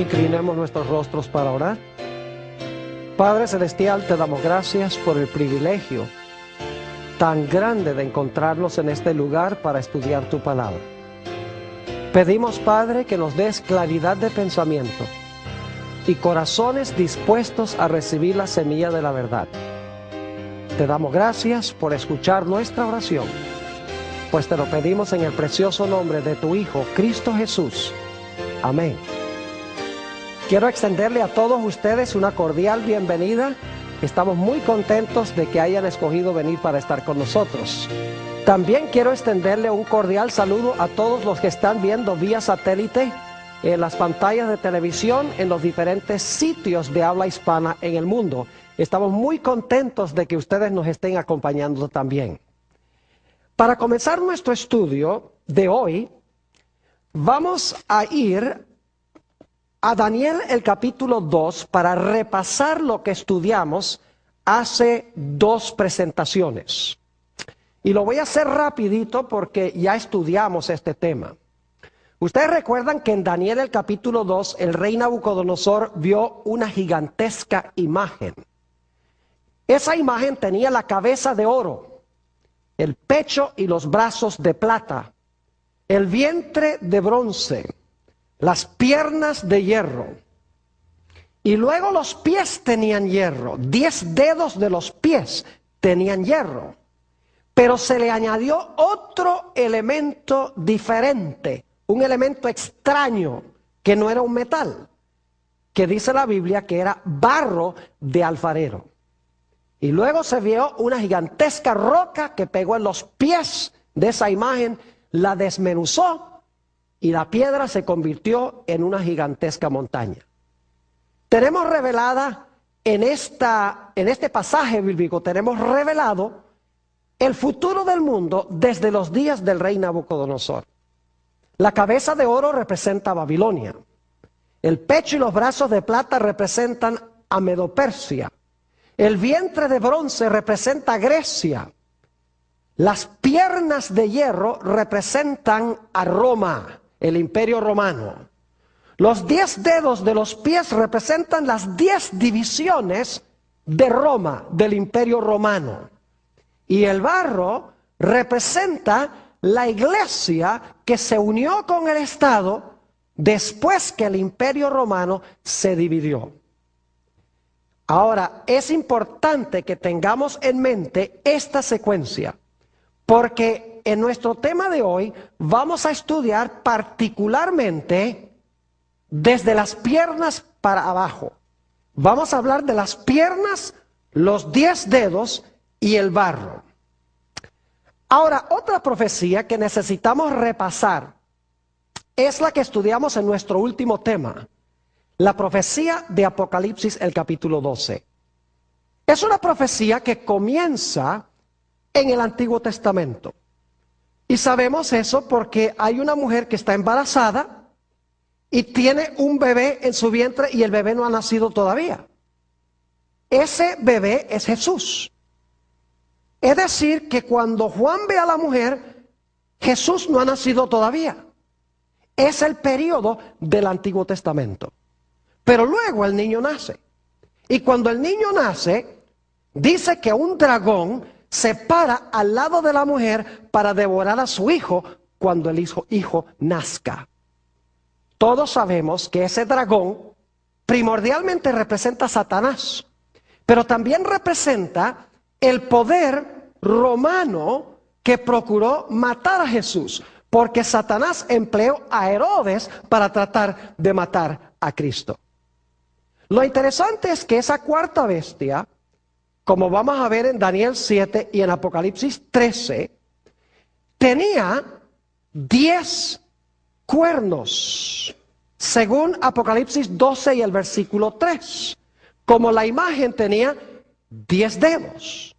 Inclinemos nuestros rostros para orar. Padre Celestial, te damos gracias por el privilegio tan grande de encontrarnos en este lugar para estudiar tu palabra. Pedimos, Padre, que nos des claridad de pensamiento y corazones dispuestos a recibir la semilla de la verdad. Te damos gracias por escuchar nuestra oración, pues te lo pedimos en el precioso nombre de tu Hijo, Cristo Jesús. Amén. Quiero extenderle a todos ustedes una cordial bienvenida. Estamos muy contentos de que hayan escogido venir para estar con nosotros. También quiero extenderle un cordial saludo a todos los que están viendo vía satélite en las pantallas de televisión en los diferentes sitios de habla hispana en el mundo. Estamos muy contentos de que ustedes nos estén acompañando también. Para comenzar nuestro estudio de hoy, vamos a ir a Daniel el capítulo 2 para repasar lo que estudiamos hace 2 presentaciones. Y lo voy a hacer rapidito porque ya estudiamos este tema. Ustedes recuerdan que en Daniel el capítulo 2 el rey Nabucodonosor vio una gigantesca imagen. Esa imagen tenía la cabeza de oro, el pecho y los brazos de plata, el vientre de bronce, las piernas de hierro, y luego los pies tenían hierro. 10 dedos de los pies tenían hierro, pero se le añadió otro elemento diferente, un elemento extraño que no era un metal, que dice la Biblia que era barro de alfarero. Y luego se vio una gigantesca roca que pegó en los pies de esa imagen, la desmenuzó, y la piedra se convirtió en una gigantesca montaña. Tenemos revelada en este pasaje bíblico, tenemos revelado el futuro del mundo desde los días del rey Nabucodonosor. La cabeza de oro representa a Babilonia. El pecho y los brazos de plata representan a Medo-Persia. El vientre de bronce representa a Grecia. Las piernas de hierro representan a Roma, el imperio romano. Los 10 dedos de los pies representan las 10 divisiones de Roma, del imperio romano. Y el barro representa la iglesia que se unió con el Estado después que el imperio romano se dividió. Ahora, es importante que tengamos en mente esta secuencia, porque en nuestro tema de hoy vamos a estudiar particularmente desde las piernas para abajo. Vamos a hablar de las piernas, los 10 dedos y el barro. Ahora, otra profecía que necesitamos repasar es la que estudiamos en nuestro último tema, la profecía de Apocalipsis, el capítulo 12. Es una profecía que comienza en el Antiguo Testamento. Y sabemos eso porque hay una mujer que está embarazada y tiene un bebé en su vientre y el bebé no ha nacido todavía. Ese bebé es Jesús. Es decir, que cuando Juan ve a la mujer, Jesús no ha nacido todavía. Es el periodo del Antiguo Testamento. Pero luego el niño nace. Y cuando el niño nace, dice que un dragón se para al lado de la mujer para devorar a su hijo cuando el hijo nazca. Todos sabemos que ese dragón primordialmente representa a Satanás, pero también representa el poder romano que procuró matar a Jesús, porque Satanás empleó a Herodes para tratar de matar a Cristo. Lo interesante es que esa cuarta bestia, como vamos a ver en Daniel 7 y en Apocalipsis 13, tenía 10 cuernos, según Apocalipsis 12 y el versículo 3, como la imagen tenía 10 dedos.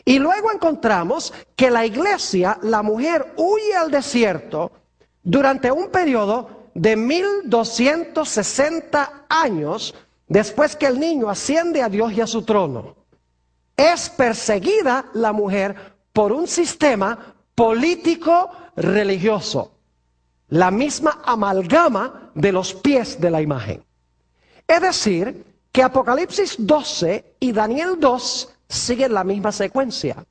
Y luego encontramos que la iglesia, la mujer, huye al desierto durante un periodo de 1260 años después que el niño asciende a Dios y a su trono. Es perseguida la mujer por un sistema político religioso. La misma amalgama de los pies de la imagen. Es decir, que Apocalipsis 12 y Daniel 2 siguen la misma secuencia.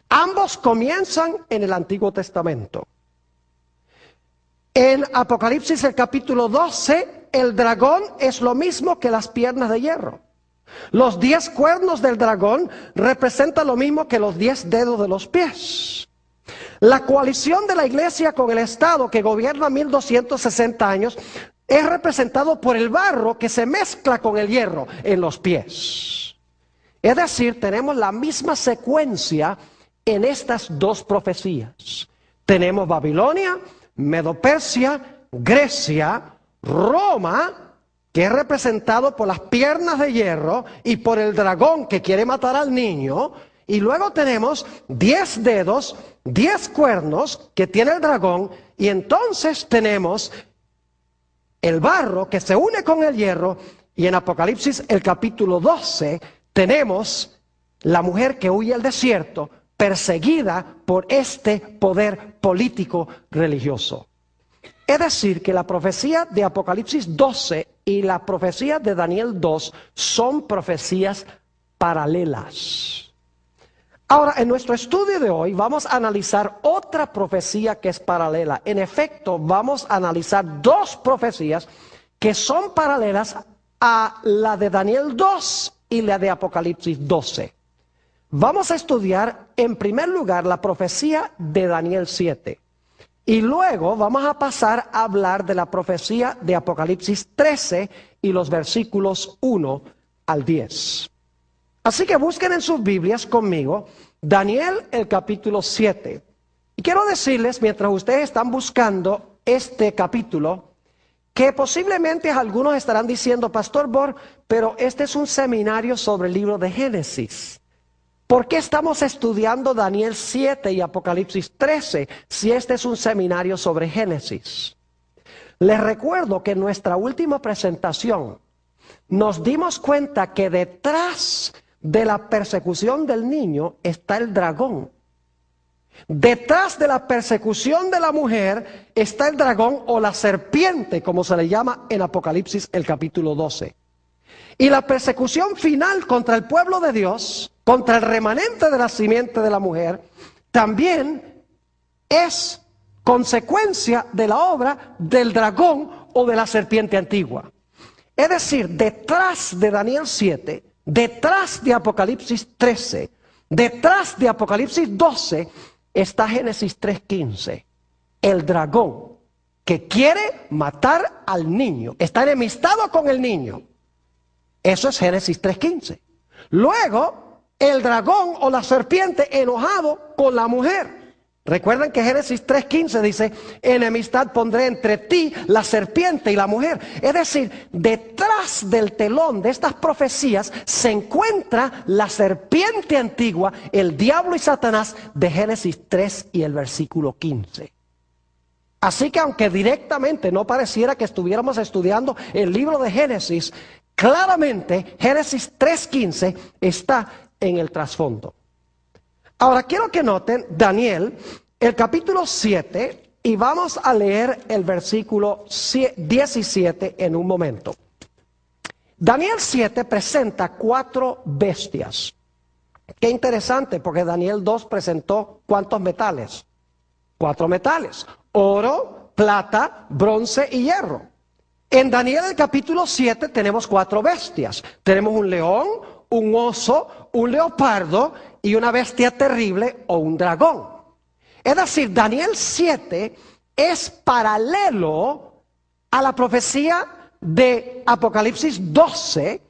Ambos comienzan en el Antiguo Testamento. En Apocalipsis el capítulo 12, el dragón es lo mismo que las piernas de hierro. Los 10 cuernos del dragón representan lo mismo que los 10 dedos de los pies. La coalición de la iglesia con el Estado que gobierna 1260 años es representado por el barro que se mezcla con el hierro en los pies. Es decir, tenemos la misma secuencia en estas dos profecías. Tenemos Babilonia, Medo-Persia, Grecia, Roma, que es representado por las piernas de hierro y por el dragón que quiere matar al niño. Y luego tenemos 10 dedos, 10 cuernos que tiene el dragón. Y entonces tenemos el barro que se une con el hierro. Y en Apocalipsis el capítulo 12 tenemos la mujer que huye al desierto, perseguida por este poder político religioso. Es decir, que la profecía de Apocalipsis 12 y la profecía de Daniel 2 son profecías paralelas. Ahora, en nuestro estudio de hoy vamos a analizar otra profecía que es paralela. En efecto, vamos a analizar dos profecías que son paralelas a la de Daniel 2 y la de Apocalipsis 12. Vamos a estudiar en primer lugar la profecía de Daniel 7. Y luego vamos a pasar a hablar de la profecía de Apocalipsis 13 y los versículos 1 al 10. Así que busquen en sus Biblias conmigo Daniel el capítulo 7. Y quiero decirles, mientras ustedes están buscando este capítulo, que posiblemente algunos estarán diciendo, Pastor Bor, pero este es un seminario sobre el libro de Génesis. ¿Por qué estamos estudiando Daniel 7 y Apocalipsis 13 si este es un seminario sobre Génesis? Les recuerdo que en nuestra última presentación nos dimos cuenta que detrás de la persecución del niño está el dragón. Detrás de la persecución de la mujer está el dragón o la serpiente, como se le llama en Apocalipsis el capítulo 12. Y la persecución final contra el pueblo de Dios, contra el remanente de la simiente de la mujer, también es consecuencia de la obra del dragón o de la serpiente antigua. Es decir, detrás de Daniel 7, detrás de Apocalipsis 13, detrás de Apocalipsis 12, está Génesis 3:15. El dragón que quiere matar al niño, está enemistado con el niño. Eso es Génesis 3:15. Luego, el dragón o la serpiente enojado con la mujer. Recuerden que Génesis 3:15 dice, enemistad pondré entre ti, la serpiente y la mujer. Es decir, detrás del telón de estas profecías se encuentra la serpiente antigua, el diablo y Satanás de Génesis 3 y el versículo 15. Así que aunque directamente no pareciera que estuviéramos estudiando el libro de Génesis, claramente Génesis 3:15 está en el trasfondo. Ahora quiero que noten Daniel, el capítulo 7, y vamos a leer el versículo 17 en un momento. Daniel 7 presenta 4 bestias. Qué interesante, porque Daniel 2 presentó ¿cuántos metales? 4 metales: oro, plata, bronce y hierro. En Daniel el capítulo 7 tenemos 4 bestias. Tenemos un león, un oso, un leopardo y una bestia terrible o un dragón. Es decir, Daniel 7 es paralelo a la profecía de Apocalipsis 12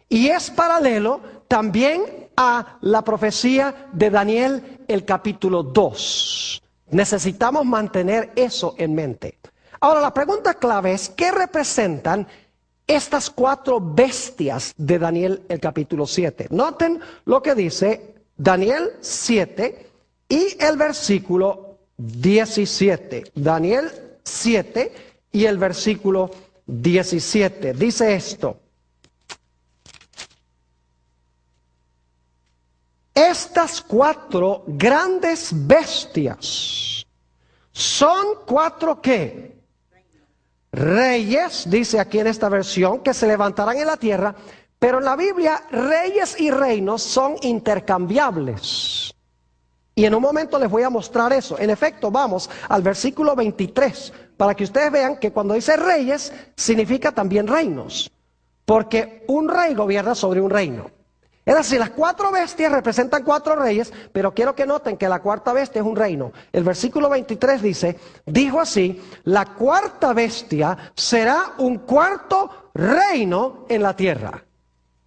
y es paralelo también a la profecía de Daniel el capítulo 2. Necesitamos mantener eso en mente. Ahora, la pregunta clave es, ¿qué representan estas 4 bestias de Daniel el capítulo 7? Noten lo que dice Daniel 7 y el versículo 17. Daniel 7 y el versículo 17. Dice esto: estas 4 grandes bestias son 4 ¿qué? reyes, dice aquí en esta versión, que se levantarán en la tierra, pero en la Biblia reyes y reinos son intercambiables. Y en un momento les voy a mostrar eso. En efecto, vamos al versículo 23, para que ustedes vean que cuando dice reyes, significa también reinos. Porque un rey gobierna sobre un reino. Es decir, las 4 bestias representan 4 reyes, pero quiero que noten que la cuarta bestia es un reino. El versículo 23 dice, dijo así, la cuarta bestia será un cuarto reino en la tierra.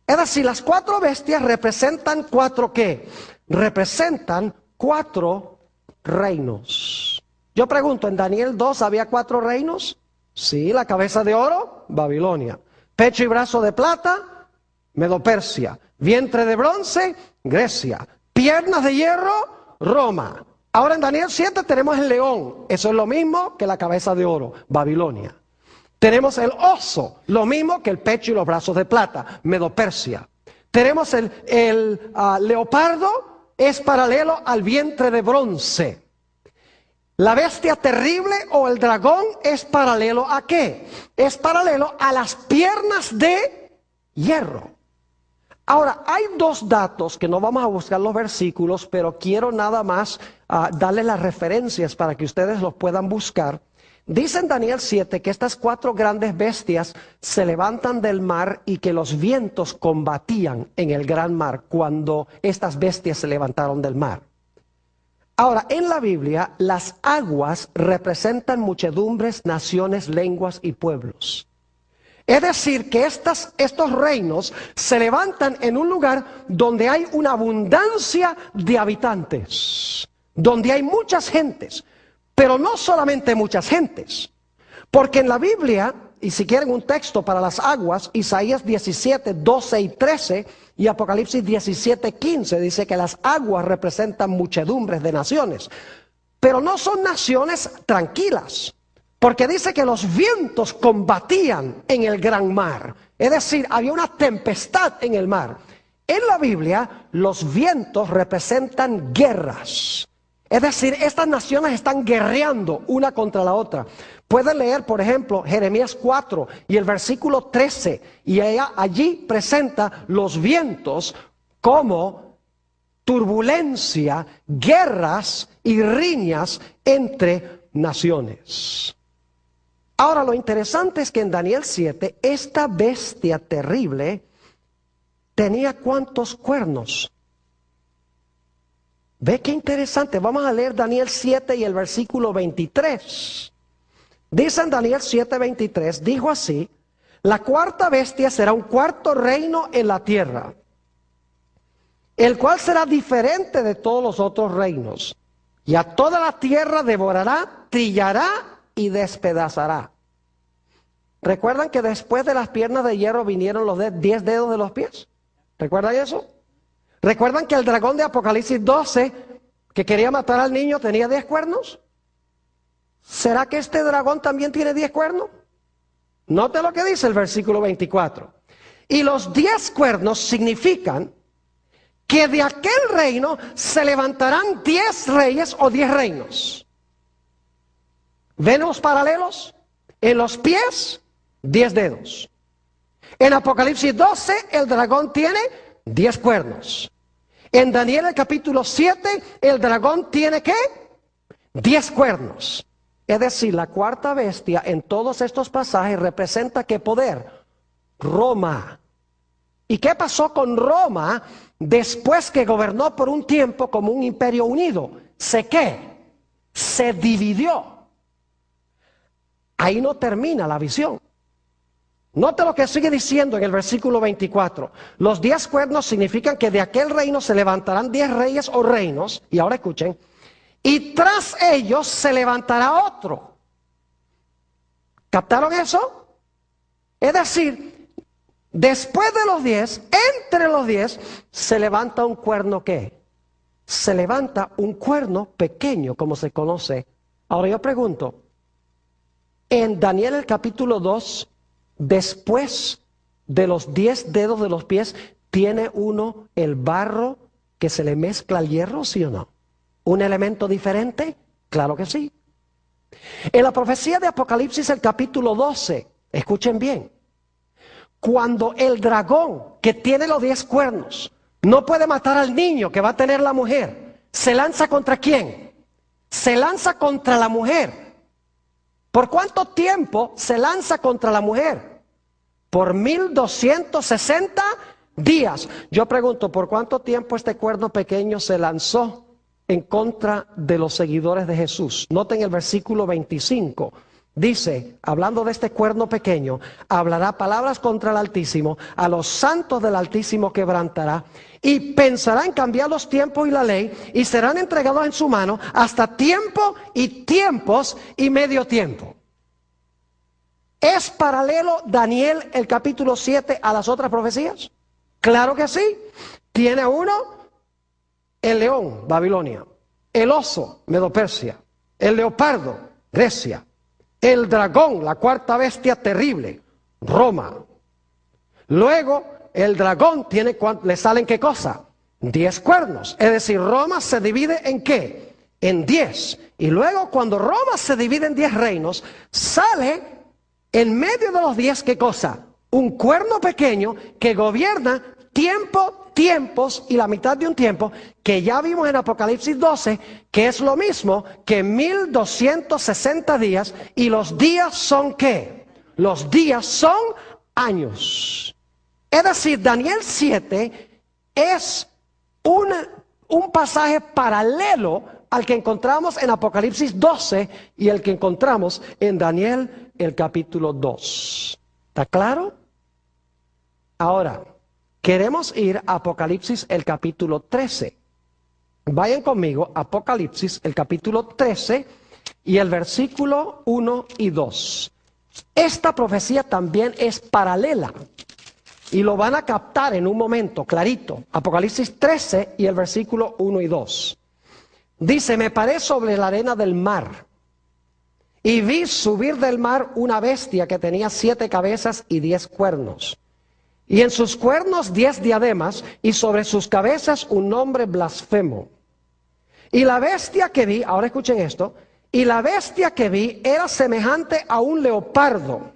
Es decir, las 4 bestias representan 4 ¿qué? Representan 4 reinos. Yo pregunto, ¿en Daniel 2 había 4 reinos? Sí, la cabeza de oro, Babilonia. Pecho y brazo de plata, Medo-Persia. Vientre de bronce, Grecia. Piernas de hierro, Roma. Ahora en Daniel 7 tenemos el león. Eso es lo mismo que la cabeza de oro, Babilonia. Tenemos el oso, lo mismo que el pecho y los brazos de plata, Medo-Persia. Tenemos el leopardo, es paralelo al vientre de bronce. La bestia terrible o el dragón es paralelo ¿a qué? Es paralelo a las piernas de hierro. Ahora, hay 2 datos que no vamos a buscar los versículos, pero quiero nada más darles las referencias para que ustedes los puedan buscar. Dice en Daniel 7 que estas 4 grandes bestias se levantan del mar y que los vientos combatían en el gran mar cuando estas bestias se levantaron del mar. Ahora, en la Biblia, las aguas representan muchedumbres, naciones, lenguas y pueblos. Es decir, que estos reinos se levantan en un lugar donde hay una abundancia de habitantes, donde hay muchas gentes, pero no solamente muchas gentes, porque en la Biblia, y si quieren un texto para las aguas, Isaías 17, 12 y 13 y Apocalipsis 17, 15 dice que las aguas representan muchedumbres de naciones, pero no son naciones tranquilas. Porque dice que los vientos combatían en el gran mar. Es decir, había una tempestad en el mar. En la Biblia, los vientos representan guerras. Es decir, estas naciones están guerreando una contra la otra. Pueden leer, por ejemplo, Jeremías 4 y el versículo 13. Y allí presenta los vientos como turbulencia, guerras y riñas entre naciones. Ahora, lo interesante es que en Daniel 7, esta bestia terrible tenía ¿cuántos cuernos? ¿Ve qué interesante? Vamos a leer Daniel 7 y el versículo 23. Dice en Daniel 7, 23, dijo así, la cuarta bestia será un cuarto reino en la tierra, el cual será diferente de todos los otros reinos, y a toda la tierra devorará, trillará y despedazará. ¿Recuerdan que después de las piernas de hierro vinieron los 10 dedos de los pies? ¿Recuerdan eso? ¿Recuerdan que el dragón de Apocalipsis 12, que quería matar al niño, tenía 10 cuernos? ¿Será que este dragón también tiene 10 cuernos? Note lo que dice el versículo 24. Y los 10 cuernos significan que de aquel reino se levantarán 10 reyes o 10 reinos. ¿Ven los paralelos? En los pies, 10 dedos. En Apocalipsis 12, el dragón tiene 10 cuernos. En Daniel el capítulo 7, el dragón tiene ¿qué? 10 cuernos. Es decir, la cuarta bestia en todos estos pasajes representa ¿qué poder? Roma. ¿Y qué pasó con Roma después que gobernó por un tiempo como un imperio unido? Se dividió. Ahí no termina la visión. Note lo que sigue diciendo en el versículo 24. Los 10 cuernos significan que de aquel reino se levantarán 10 reyes o reinos. Y ahora escuchen. Y tras ellos se levantará otro. ¿Captaron eso? Es decir, después de los 10, entre los 10, se levanta un cuerno ¿qué? Se levanta un cuerno pequeño, como se conoce. Ahora yo pregunto, en Daniel el capítulo 2, después de los 10 dedos de los pies, ¿tiene uno el barro que se le mezcla al hierro, sí o no? ¿Un elemento diferente? Claro que sí. En la profecía de Apocalipsis, el capítulo 12, escuchen bien, cuando el dragón que tiene los 10 cuernos no puede matar al niño que va a tener la mujer, ¿se lanza contra quién? Se lanza contra la mujer. ¿Por cuánto tiempo se lanza contra la mujer? Por 1260 días. Yo pregunto, ¿por cuánto tiempo este cuerno pequeño se lanzó en contra de los seguidores de Jesús? Noten el versículo 25. Dice, hablando de este cuerno pequeño, hablará palabras contra el Altísimo, a los santos del Altísimo quebrantará, y pensará en cambiar los tiempos y la ley, y serán entregados en su mano hasta tiempo y tiempos y medio tiempo. ¿Es paralelo Daniel el capítulo 7 a las otras profecías? Claro que sí. Tiene uno, el león, Babilonia, el oso, Medo-Persia, el leopardo, Grecia, el dragón, la cuarta bestia terrible, Roma. Luego, el dragón tiene, ¿le salen qué cosa? 10 cuernos. Es decir, Roma se divide ¿en qué? En 10. Y luego, cuando Roma se divide en 10 reinos, sale en medio de los 10, ¿qué cosa? Un cuerno pequeño que gobierna tiempos y la mitad de un tiempo, que ya vimos en Apocalipsis 12, que es lo mismo que 1260 días, y los días son ¿qué? Los días son años. Es decir, Daniel 7 es un pasaje paralelo al que encontramos en Apocalipsis 12 y el que encontramos en Daniel el capítulo 2. ¿Está claro? Ahora, queremos ir a Apocalipsis el capítulo 13. Vayan conmigo, Apocalipsis el capítulo 13 y el versículo 1 y 2. Esta profecía también es paralela y lo van a captar en un momento, clarito. Apocalipsis 13 y el versículo 1 y 2. Dice, me paré sobre la arena del mar y vi subir del mar una bestia que tenía 7 cabezas y 10 cuernos. Y en sus cuernos 10 diademas, y sobre sus cabezas un nombre blasfemo. Y la bestia que vi, ahora escuchen esto, y la bestia que vi era semejante a un leopardo,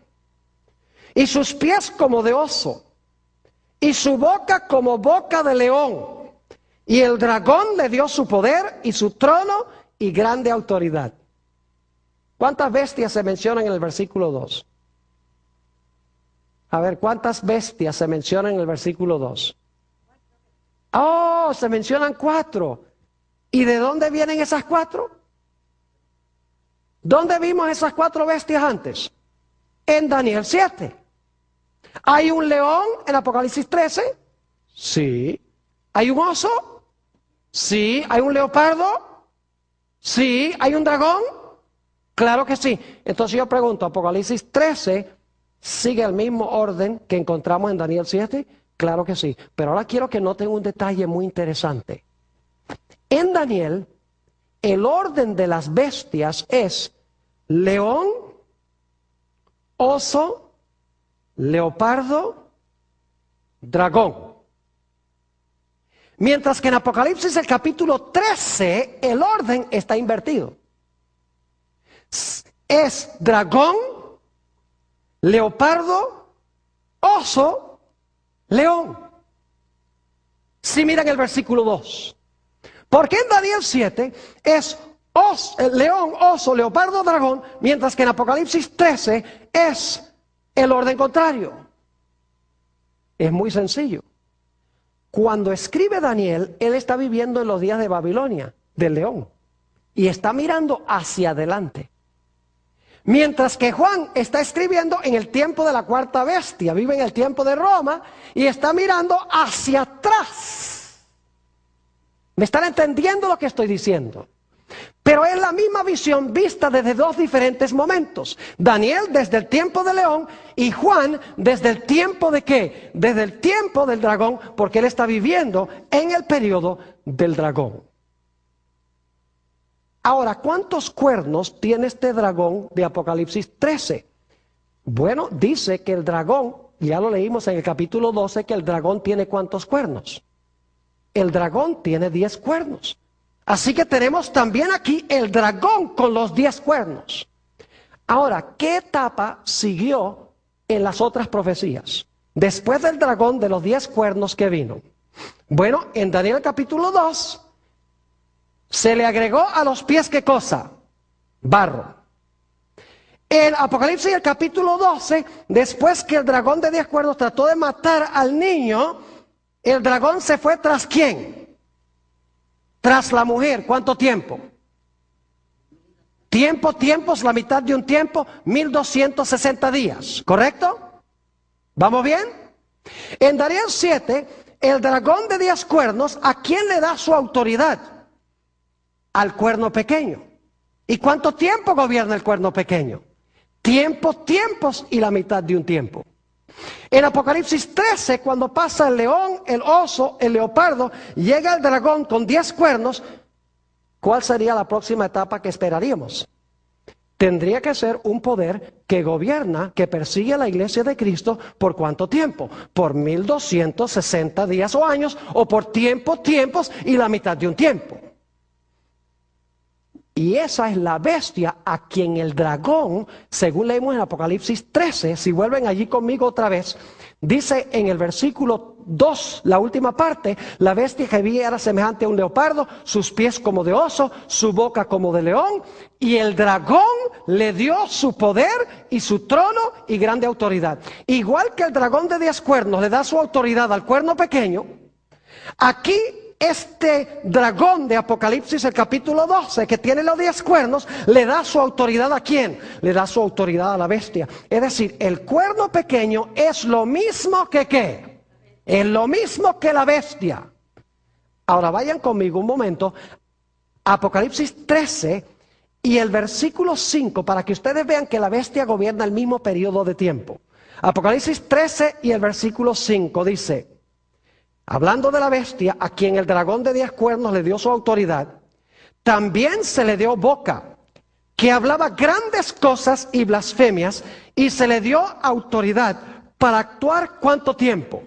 y sus pies como de oso, y su boca como boca de león. Y el dragón le dio su poder y su trono y grande autoridad. ¿Cuántas bestias se mencionan en el versículo 2? A ver, ¿cuántas bestias se mencionan en el versículo 2? Oh, se mencionan 4. ¿Y de dónde vienen esas 4? ¿Dónde vimos esas 4 bestias antes? En Daniel 7. ¿Hay un león en Apocalipsis 13? Sí. ¿Hay un oso? Sí. ¿Hay un leopardo? Sí. ¿Hay un dragón? Claro que sí. Entonces yo pregunto, Apocalipsis 13... ¿sigue el mismo orden que encontramos en Daniel 7? Claro que sí. Pero ahora quiero que noten un detalle muy interesante. En Daniel, el orden de las bestias es león, oso, leopardo, dragón. Mientras que en Apocalipsis el capítulo 13, el orden está invertido. Es dragón, leopardo, oso, león. Si miran el versículo 2. Porque en Daniel 7 es león, oso, leopardo, dragón, mientras que en Apocalipsis 13 es el orden contrario. Es muy sencillo. Cuando escribe Daniel, él está viviendo en los días de Babilonia, del león, y está mirando hacia adelante. Mientras que Juan está escribiendo en el tiempo de la cuarta bestia, vive en el tiempo de Roma y está mirando hacia atrás. ¿Me están entendiendo lo que estoy diciendo? Pero es la misma visión vista desde 2 diferentes momentos. Daniel desde el tiempo del león y Juan desde el tiempo de ¿qué? Desde el tiempo del dragón, porque él está viviendo en el periodo del dragón. Ahora, ¿cuántos cuernos tiene este dragón de Apocalipsis 13? Bueno, dice que el dragón, ya lo leímos en el capítulo 12, que el dragón tiene ¿cuántos cuernos? El dragón tiene 10 cuernos. Así que tenemos también aquí el dragón con los 10 cuernos. Ahora, ¿qué etapa siguió en las otras profecías? Después del dragón de los 10 cuernos que vino. Bueno, en Daniel capítulo 2, se le agregó a los pies, ¿qué cosa? Barro. En Apocalipsis, el capítulo 12, después que el dragón de 10 cuernos trató de matar al niño, el dragón se fue tras ¿quién? Tras la mujer. ¿Cuánto tiempo? Tiempos, la mitad de un tiempo, 1260 días. ¿Correcto? ¿Vamos bien? En Daniel 7, el dragón de 10 cuernos, ¿a quién le da su autoridad? Al cuerno pequeño. ¿Y cuánto tiempo gobierna el cuerno pequeño? Tiempos y la mitad de un tiempo. En Apocalipsis 13, cuando pasa el león, el oso, el leopardo, llega el dragón con 10 cuernos, ¿cuál sería la próxima etapa que esperaríamos? Tendría que ser un poder que gobierna, que persigue a la iglesia de Cristo, ¿por cuánto tiempo? Por 1260 días o años, o por tiempos y la mitad de un tiempo. Y esa es la bestia a quien el dragón, según leemos en Apocalipsis 13, si vuelven allí conmigo otra vez, dice en el versículo 2, la última parte, la bestia que vi era semejante a un leopardo, sus pies como de oso, su boca como de león, y el dragón le dio su poder y su trono y grande autoridad. Igual que el dragón de 10 cuernos le da su autoridad al cuerno pequeño, aquí este dragón de Apocalipsis, el capítulo 12, que tiene los 10 cuernos, le da su autoridad ¿a quién? Le da su autoridad a la bestia. Es decir, el cuerno pequeño es lo mismo que ¿qué? Es lo mismo que la bestia. Ahora vayan conmigo un momento, Apocalipsis 13 y el versículo 5, para que ustedes vean que la bestia gobierna el mismo periodo de tiempo. Apocalipsis 13 y el versículo 5 dice: hablando de la bestia, a quien el dragón de 10 cuernos le dio su autoridad, también se le dio boca, que hablaba grandes cosas y blasfemias, y se le dio autoridad para actuar ¿cuánto tiempo?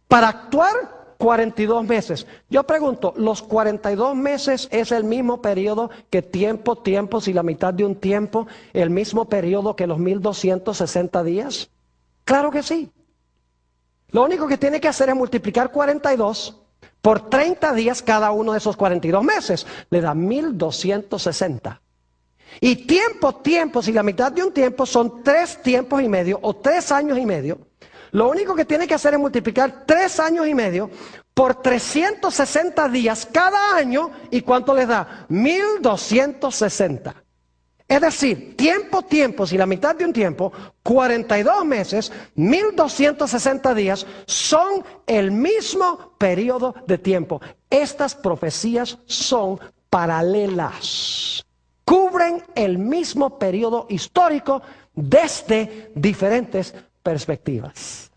Para actuar 42 meses. Yo pregunto, ¿los 42 meses es el mismo periodo que tiempos y la mitad de un tiempo? ¿El mismo periodo que los 1260 días? Claro que sí. Lo único que tiene que hacer es multiplicar 42 por 30 días cada uno de esos 42 meses. Le da 1260. Y tiempos y la mitad de un tiempo son 3 tiempos y medio o 3 años y medio. Lo único que tiene que hacer es multiplicar 3 años y medio por 360 días cada año. ¿Y cuánto les da? 1260. Es decir, tiempos y la mitad de un tiempo, 42 meses, 1260 días, son el mismo periodo de tiempo. Estas profecías son paralelas. Cubren el mismo periodo histórico desde diferentes perspectivas.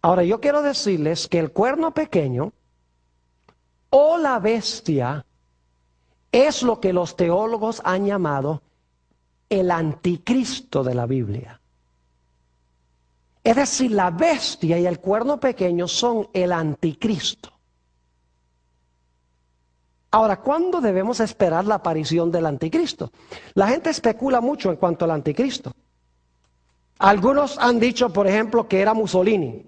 Ahora, yo quiero decirles que el cuerno pequeño o la bestia es lo que los teólogos han llamado el anticristo de la Biblia. Es decir, la bestia y el cuerno pequeño son el anticristo. Ahora, ¿cuándo debemos esperar la aparición del anticristo? La gente especula mucho en cuanto al anticristo. Algunos han dicho, por ejemplo, que era Mussolini.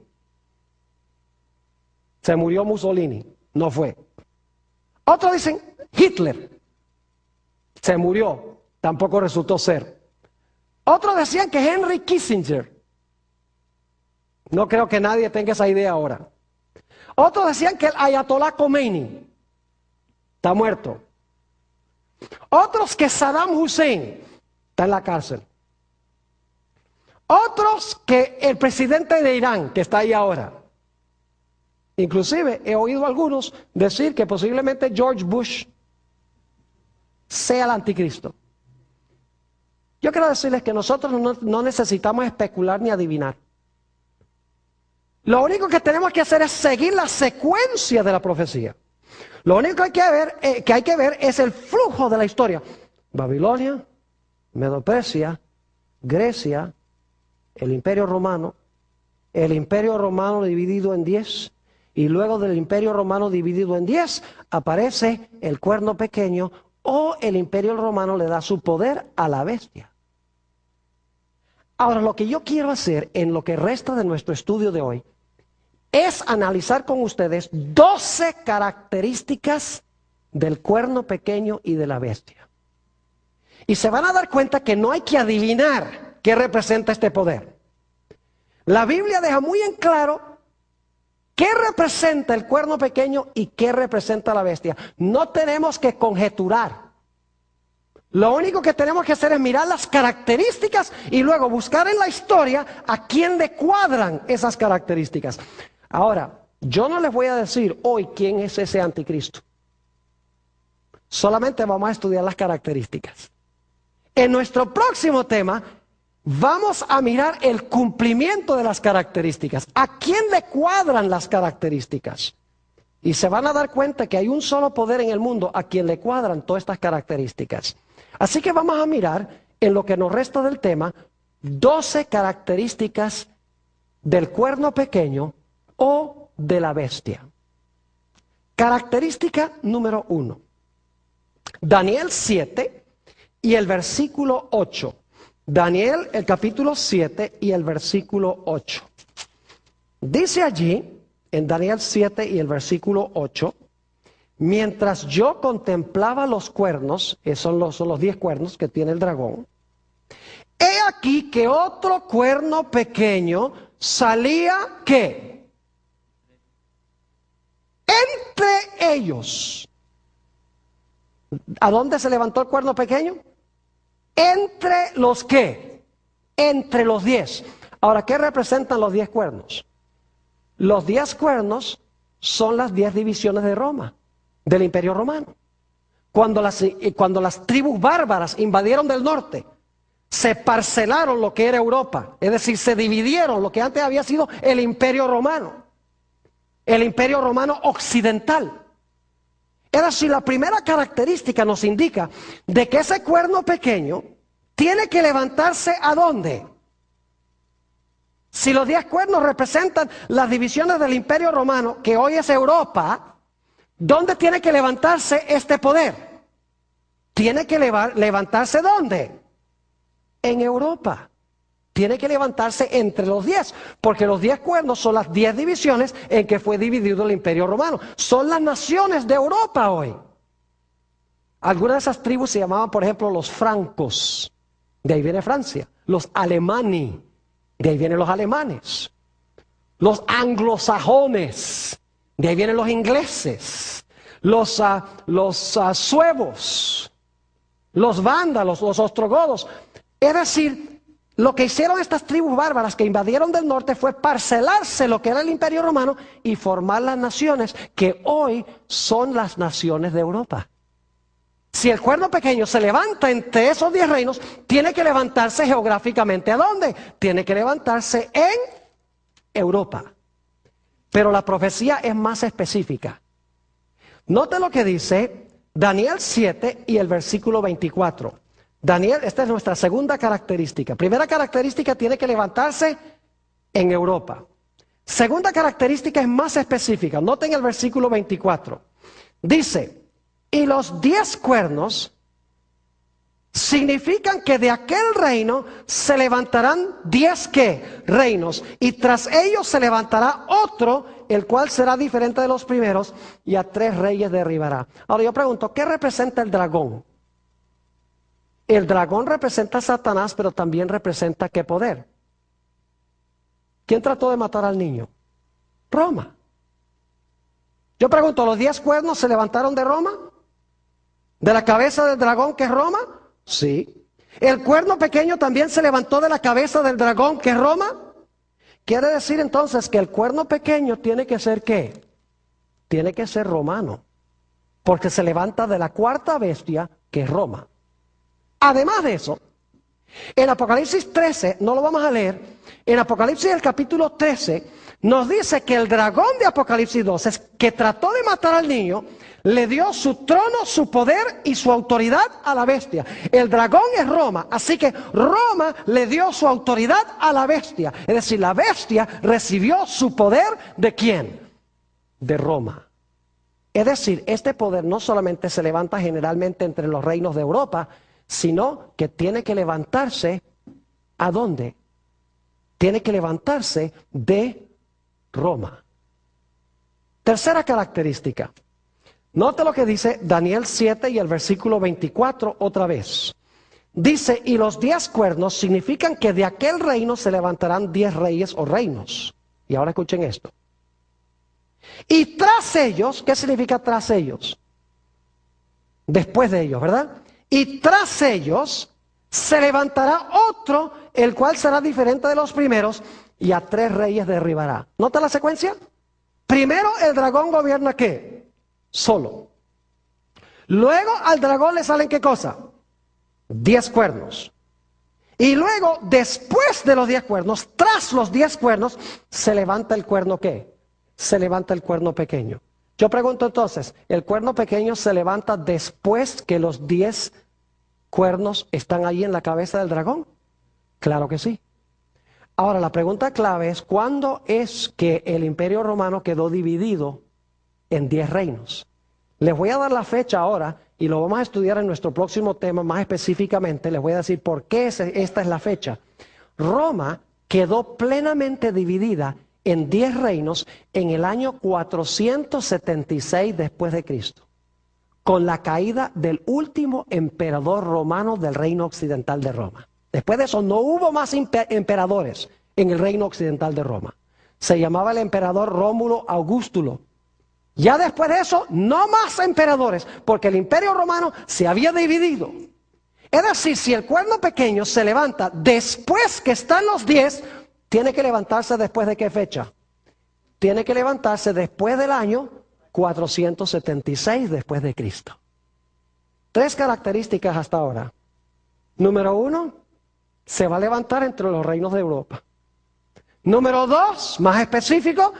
Se murió Mussolini, no fue. Otros dicen Hitler. Se murió, tampoco resultó ser. Otros decían que Henry Kissinger. No creo que nadie tenga esa idea ahora. Otros decían que el Ayatollah Khomeini está muerto. Otros que Saddam Hussein está en la cárcel. Otros que el presidente de Irán, que está ahí ahora. Inclusive he oído a algunos decir que posiblemente George Bush sea el anticristo. Yo quiero decirles que nosotros no necesitamos especular ni adivinar. Lo único que tenemos que hacer es seguir la secuencia de la profecía. Lo único que hay que ver es el flujo de la historia. Babilonia, Medo-Persia, Grecia, el Imperio Romano dividido en 10, y luego del Imperio Romano dividido en 10 aparece el cuerno pequeño, o el Imperio Romano le da su poder a la bestia. Ahora, lo que yo quiero hacer en lo que resta de nuestro estudio de hoy es analizar con ustedes 12 características del cuerno pequeño y de la bestia. Y se van a dar cuenta que no hay que adivinar qué representa este poder. La Biblia deja muy en claro qué representa el cuerno pequeño y qué representa la bestia. No tenemos que conjeturar. Lo único que tenemos que hacer es mirar las características y luego buscar en la historia a quién le cuadran esas características. Ahora, yo no les voy a decir hoy quién es ese anticristo. Solamente vamos a estudiar las características. En nuestro próximo tema vamos a mirar el cumplimiento de las características. ¿A quién le cuadran las características? Y se van a dar cuenta que hay un solo poder en el mundo a quien le cuadran todas estas características. Así que vamos a mirar en lo que nos resta del tema 12 características del cuerno pequeño o de la bestia. Característica número 1. Daniel 7 y el versículo 8. Daniel, el capítulo 7 y el versículo 8. Dice allí, en Daniel 7 y el versículo 8, mientras yo contemplaba los cuernos, son los 10 cuernos que tiene el dragón, he aquí que otro cuerno pequeño salía, ¿qué? Entre ellos. ¿A dónde se levantó el cuerno pequeño? Entre los ¿qué? Entre los 10. Ahora, ¿qué representan los 10 cuernos? Los 10 cuernos son las 10 divisiones de Roma, del Imperio Romano. Cuando las tribus bárbaras invadieron del norte, se parcelaron lo que era Europa, es decir, se dividieron lo que antes había sido el Imperio Romano, el Imperio Romano occidental. Es decir, la primera característica nos indica de que ese cuerno pequeño tiene que levantarse ¿a dónde? Si los 10 cuernos representan las divisiones del Imperio Romano, que hoy es Europa, ¿dónde tiene que levantarse este poder? Tiene que levantarse ¿dónde? En Europa. Tiene que levantarse entre los 10, porque los 10 cuernos son las 10 divisiones en que fue dividido el Imperio Romano. Son las naciones de Europa hoy. Algunas de esas tribus se llamaban, por ejemplo, los francos. De ahí viene Francia. Los alemanes. De ahí vienen los alemanes. Los anglosajones. De ahí vienen los ingleses. Los suevos. Los vándalos, los ostrogodos. Es decir, lo que hicieron estas tribus bárbaras que invadieron del norte fue parcelarse lo que era el Imperio Romano y formar las naciones que hoy son las naciones de Europa. Si el cuerno pequeño se levanta entre esos 10 reinos, tiene que levantarse geográficamente. ¿A dónde? Tiene que levantarse en Europa. Pero la profecía es más específica. Note lo que dice Daniel 7 y el versículo 24. Daniel, esta es nuestra segunda característica. Primera característica, tiene que levantarse en Europa. Segunda característica es más específica. Noten el versículo 24. Dice, y los 10 cuernos significan que de aquel reino se levantarán 10 ¿qué? Reinos. Y tras ellos se levantará otro, el cual será diferente de los primeros, y a 3 reyes derribará. Ahora yo pregunto, ¿qué representa el dragón? El dragón representa a Satanás, pero también representa ¿qué poder? ¿Quién trató de matar al niño? Roma. Yo pregunto, ¿los 10 cuernos se levantaron de Roma? ¿De la cabeza del dragón que es Roma? Sí. ¿El cuerno pequeño también se levantó de la cabeza del dragón que es Roma? Quiere decir entonces que el cuerno pequeño tiene que ser ¿qué? Tiene que ser romano, porque se levanta de la cuarta bestia que es Roma. Además de eso, en Apocalipsis 13, no lo vamos a leer, en Apocalipsis el capítulo 13, nos dice que el dragón de Apocalipsis 12, que trató de matar al niño, le dio su trono, su poder y su autoridad a la bestia. El dragón es Roma, así que Roma le dio su autoridad a la bestia. Es decir, la bestia recibió su poder ¿de quién? De Roma. Es decir, este poder no solamente se levanta generalmente entre los reinos de Europa, sino que tiene que levantarse ¿a dónde? tiene que levantarse de Roma. Tercera característica. Note lo que dice Daniel 7 y el versículo 24 otra vez. Dice, y los 10 cuernos significan que de aquel reino se levantarán 10 reyes o reinos. Y ahora escuchen esto. Y tras ellos, ¿qué significa tras ellos? Después de ellos, ¿verdad? Y tras ellos se levantará otro, el cual será diferente de los primeros, y a 3 reyes derribará. ¿Nota la secuencia? Primero el dragón gobierna ¿qué? Solo. Luego al dragón le salen ¿qué cosa? 10 cuernos. Y luego, después de los 10 cuernos, tras los 10 cuernos, se levanta el cuerno ¿qué? Se levanta el cuerno pequeño. Yo pregunto entonces, ¿el cuerno pequeño se levanta después que los 10 cuernos están ahí en la cabeza del dragón? Claro que sí. Ahora, la pregunta clave es, ¿cuándo es que el Imperio Romano quedó dividido en 10 reinos? Les voy a dar la fecha ahora y lo vamos a estudiar en nuestro próximo tema más específicamente. Les voy a decir por qué esta es la fecha. Roma quedó plenamente dividida en 10 reinos en el año 476 después de Cristo, con la caída del último emperador romano del reino occidental de Roma. Después de eso no hubo más emperadores en el reino occidental de Roma. Se llamaba el emperador Rómulo Augustulo. Ya después de eso, no más emperadores, porque el imperio romano se había dividido. Es decir, si el cuerno pequeño se levanta después que están los 10, tiene que levantarse después de qué fecha? Tiene que levantarse después del año 476 después de Cristo. 3 características hasta ahora. Número 1, se va a levantar entre los reinos de Europa. Número 2, más específico,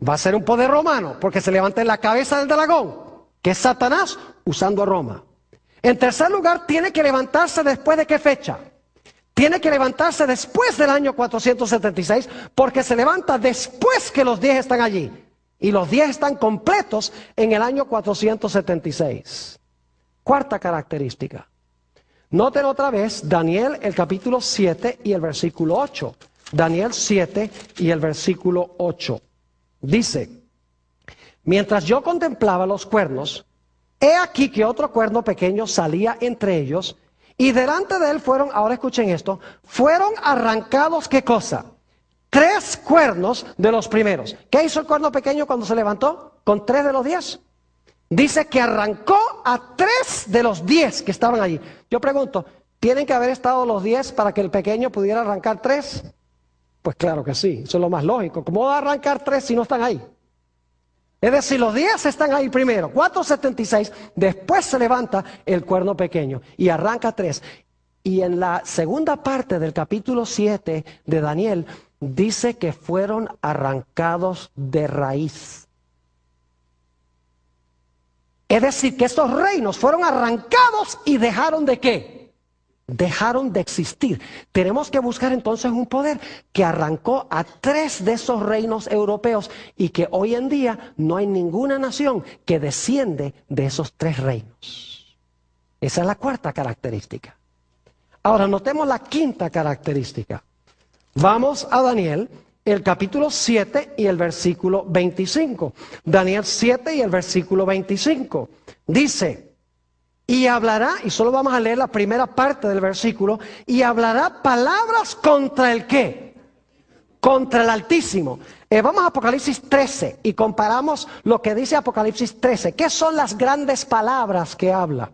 va a ser un poder romano, porque se levanta en la cabeza del dragón, que es Satanás, usando a Roma. En tercer lugar, tiene que levantarse después de qué fecha? Tiene que levantarse después del año 476, porque se levanta después que los 10 están allí. Y los 10 están completos en el año 476. Cuarta característica. Noten otra vez Daniel el capítulo 7 y el versículo 8. Daniel 7 y el versículo 8. Dice, mientras yo contemplaba los cuernos, he aquí que otro cuerno pequeño salía entre ellos, y delante de él fueron, ahora escuchen esto, fueron arrancados, ¿qué cosa? 3 cuernos de los primeros. ¿Qué hizo el cuerno pequeño cuando se levantó? Con 3 de los 10. Dice que arrancó a 3 de los 10 que estaban allí. Yo pregunto, ¿tienen que haber estado los 10 para que el pequeño pudiera arrancar 3? Pues claro que sí, eso es lo más lógico. ¿Cómo va a arrancar 3 si no están ahí? Es decir, los 10 están ahí primero, 476, después se levanta el cuerno pequeño y arranca 3. Y en la segunda parte del capítulo 7 de Daniel, dice que fueron arrancados de raíz. Es decir, que estos reinos fueron arrancados y dejaron de ¿qué? Dejaron de existir. Tenemos que buscar entonces un poder que arrancó a 3 de esos reinos europeos y que hoy en día no hay ninguna nación que desciende de esos 3 reinos. Esa es la cuarta característica. Ahora notemos la quinta característica. Vamos a Daniel, el capítulo 7 y el versículo 25. Daniel 7 y el versículo 25. Dice, y hablará, y solo vamos a leer la primera parte del versículo, y hablará palabras contra el ¿qué? Contra el Altísimo. Vamos a Apocalipsis 13 y comparamos lo que dice Apocalipsis 13. ¿Qué son las grandes palabras que habla?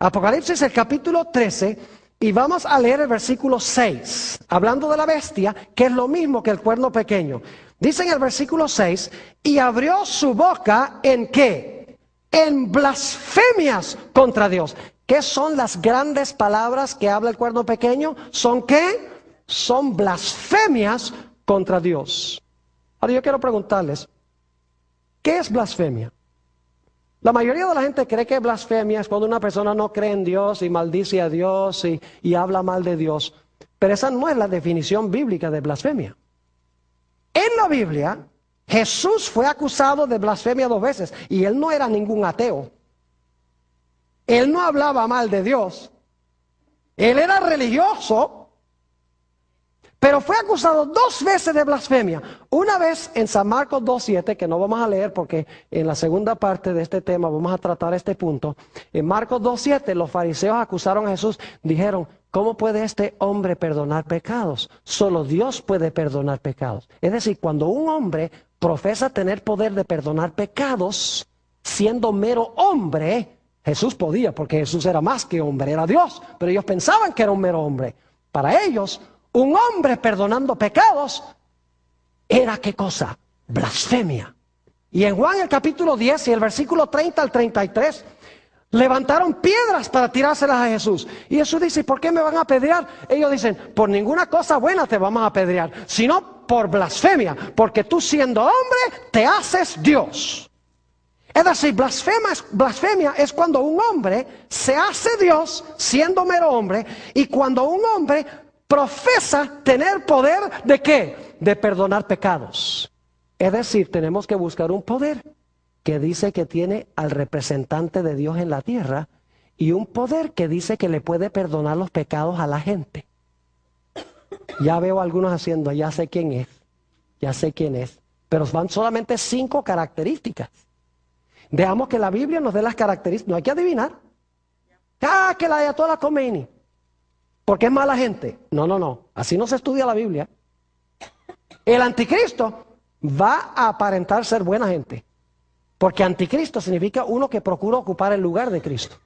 Apocalipsis el capítulo 13 y vamos a leer el versículo 6, hablando de la bestia, que es lo mismo que el cuerno pequeño. Dice en el versículo 6, y abrió su boca ¿en qué? En blasfemias contra Dios. ¿Qué son las grandes palabras que habla el cuerno pequeño? ¿Son qué? Son blasfemias contra Dios. Ahora yo quiero preguntarles, ¿qué es blasfemia? La mayoría de la gente cree que blasfemia es cuando una persona no cree en Dios y maldice a Dios y habla mal de Dios. Pero esa no es la definición bíblica de blasfemia. En la Biblia, Jesús fue acusado de blasfemia 2 veces y él no era ningún ateo. Él no hablaba mal de Dios. Él era religioso, Pero fue acusado 2 veces de blasfemia. Una vez en San Marcos 2:7, que no vamos a leer porque en la segunda parte de este tema vamos a tratar este punto. En Marcos 2:7 los fariseos acusaron a Jesús, dijeron, ¿cómo puede este hombre perdonar pecados? Solo Dios puede perdonar pecados. Es decir, cuando un hombre profesa tener poder de perdonar pecados, siendo mero hombre, Jesús podía, porque Jesús era más que hombre, era Dios, pero ellos pensaban que era un mero hombre. Para ellos, un hombre perdonando pecados era ¿qué cosa? Blasfemia. Y en Juan el capítulo 10 y el versículo 30 al 33, levantaron piedras para tirárselas a Jesús. Y Jesús dice, ¿por qué me van a apedrear? Ellos dicen, por ninguna cosa buena te vamos a apedrear, sino por blasfemia, porque tú siendo hombre te haces Dios. Es decir, blasfemia es cuando un hombre se hace Dios siendo mero hombre, y cuando un hombre profesa tener poder ¿de qué? De perdonar pecados. Es decir, tenemos que buscar un poder que dice que tiene al representante de Dios en la tierra y un poder que dice que le puede perdonar los pecados a la gente. Ya veo a algunos haciendo, ya sé quién es, pero van solamente 5 características. Veamos que la Biblia nos dé las características, no hay que adivinar. Que la Ayatollah Khomeini, porque es mala gente. No, así no se estudia la Biblia. El anticristo va a aparentar ser buena gente, porque anticristo significa uno que procura ocupar el lugar de Cristo.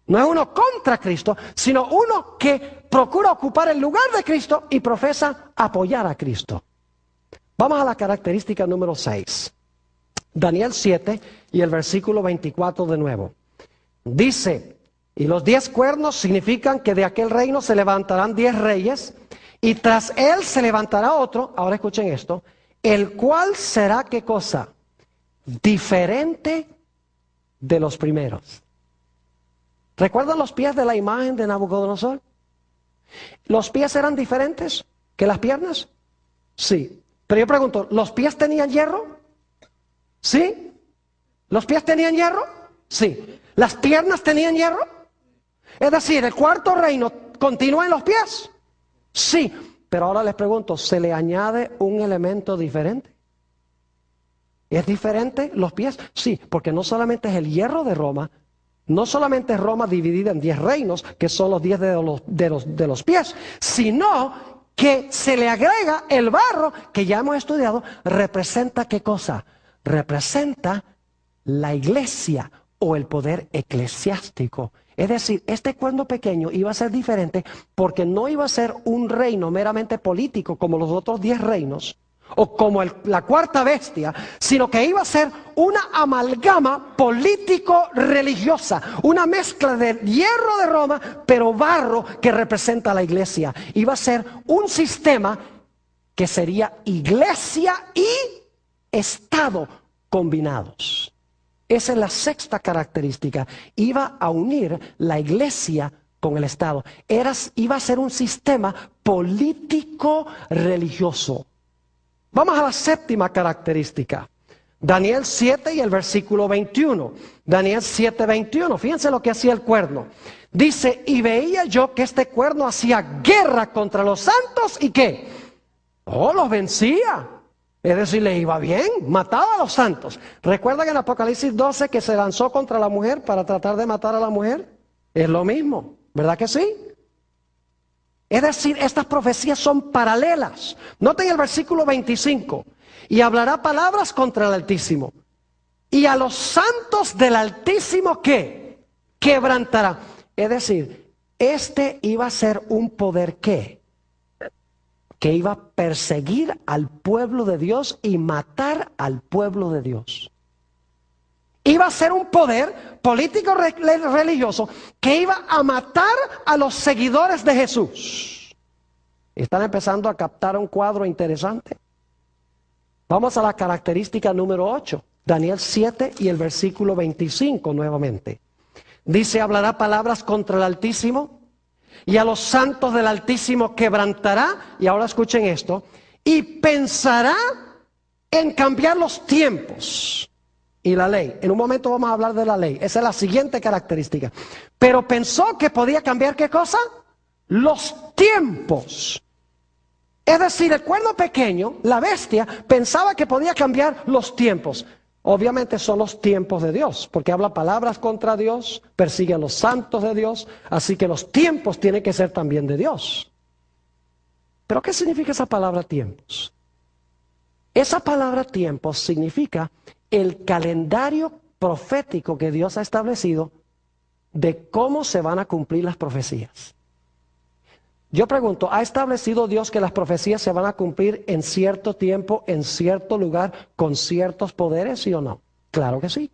No es uno contra Cristo, sino uno que procura ocupar el lugar de Cristo y profesa apoyar a Cristo. Vamos a la característica número 6. Daniel 7 y el versículo 24 de nuevo. Dice, y los 10 cuernos significan que de aquel reino se levantarán 10 reyes, y tras él se levantará otro, ahora escuchen esto, el cual será ¿qué cosa? Diferente de los primeros. ¿Recuerdan los pies de la imagen de Nabucodonosor? ¿Los pies eran diferentes que las piernas? Sí. Pero yo pregunto, ¿los pies tenían hierro? ¿Sí? ¿Los pies tenían hierro? Sí. ¿Las piernas tenían hierro? Es decir, ¿el cuarto reino continúa en los pies? Sí. Pero ahora les pregunto, ¿se le añade un elemento diferente? ¿Es diferente los pies? Sí, porque no solamente es el hierro de Roma, no solamente es Roma dividida en 10 reinos, que son los 10 de los pies, sino que se le agrega el barro, que ya hemos estudiado, representa ¿qué cosa? Representa la iglesia o el poder eclesiástico. Es decir, este cuerno pequeño iba a ser diferente porque no iba a ser un reino meramente político como los otros 10 reinos, o como la cuarta bestia, sino que iba a ser una amalgama político-religiosa, una mezcla de hierro de Roma, pero barro que representa a la iglesia. Iba a ser un sistema que sería iglesia y Estado combinados. Esa es la 6ª característica. Iba a unir la iglesia con el Estado. Iba a ser un sistema político-religioso. Vamos a la 7ª característica. Daniel 7 y el versículo 21. Daniel 7, 21. Fíjense lo que hacía el cuerno. Dice, y veía yo que este cuerno hacía guerra contra los santos y ¿qué? Los vencía. Es decir, le iba bien, mataba a los santos. ¿Recuerdan en Apocalipsis 12 que se lanzó contra la mujer para tratar de matar a la mujer? Es lo mismo, ¿verdad que sí? Es decir, estas profecías son paralelas. Noten el versículo 25. Y hablará palabras contra el Altísimo. Y a los santos del Altísimo, ¿qué? Quebrantará. Es decir, este iba a ser un poder, ¿qué? Que iba a perseguir al pueblo de Dios y matar al pueblo de Dios. Iba a ser un poder político religioso que iba a matar a los seguidores de Jesús. ¿Están empezando a captar un cuadro interesante? Vamos a la característica número 8. Daniel 7 y el versículo 25 nuevamente. Dice, hablará palabras contra el Altísimo y a los santos del Altísimo quebrantará. Y ahora escuchen esto. Y pensará en cambiar los tiempos y la ley. En un momento vamos a hablar de la ley. Esa es la siguiente característica. Pero pensó que podía cambiar ¿qué cosa? Los tiempos. Es decir, el cuerno pequeño, la bestia, pensaba que podía cambiar los tiempos. Obviamente son los tiempos de Dios, porque habla palabras contra Dios, persigue a los santos de Dios, así que los tiempos tienen que ser también de Dios. ¿Pero qué significa esa palabra tiempos? Esa palabra tiempos significa el calendario profético que Dios ha establecido de cómo se van a cumplir las profecías. Yo pregunto, ¿ha establecido Dios que las profecías se van a cumplir en cierto tiempo, en cierto lugar, con ciertos poderes, sí o no? Claro que sí.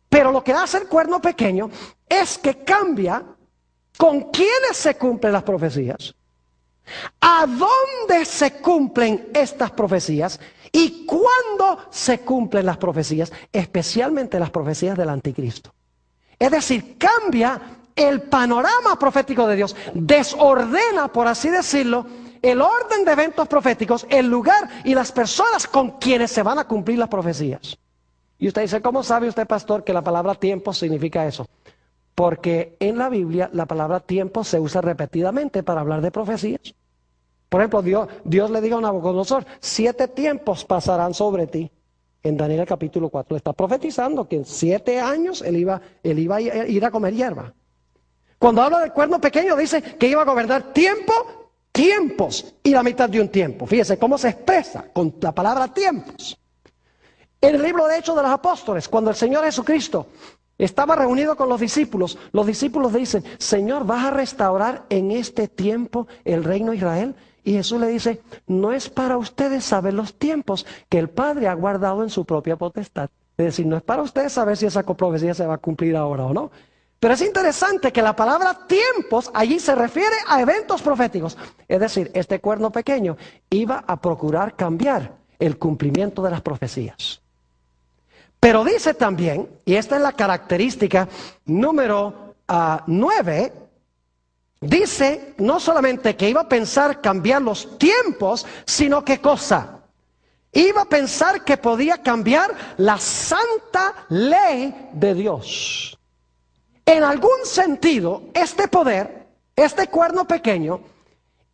Pero lo que hace el cuerno pequeño es que cambia con quiénes se cumplen las profecías, a dónde se cumplen estas profecías y cuándo se cumplen las profecías, especialmente las profecías del anticristo. Es decir, cambia el panorama profético de Dios, desordena, por así decirlo, el orden de eventos proféticos, el lugar y las personas con quienes se van a cumplir las profecías. Y usted dice, ¿cómo sabe usted, pastor, que la palabra tiempo significa eso? Porque en la Biblia la palabra tiempo se usa repetidamente para hablar de profecías. Por ejemplo, Dios le dijo a Nabucodonosor, 7 tiempos pasarán sobre ti. En Daniel capítulo 4 le está profetizando que en 7 años él iba a ir a comer hierba. Cuando habla del cuerno pequeño dice que iba a gobernar tiempos y la mitad de un tiempo. Fíjese cómo se expresa con la palabra tiempos. En el libro de Hechos de los Apóstoles, cuando el Señor Jesucristo estaba reunido con los discípulos dicen, Señor, ¿vas a restaurar en este tiempo el reino de Israel? Y Jesús le dice, no es para ustedes saber los tiempos que el Padre ha guardado en su propia potestad. Es decir, no es para ustedes saber si esa profecía se va a cumplir ahora o no. Pero es interesante que la palabra tiempos allí se refiere a eventos proféticos. Es decir, este cuerno pequeño iba a procurar cambiar el cumplimiento de las profecías. Pero dice también, y esta es la característica número 9, dice no solamente que iba a pensar cambiar los tiempos, sino ¿qué cosa? Iba a pensar que podía cambiar la santa ley de Dios. En algún sentido, este poder, este cuerno pequeño,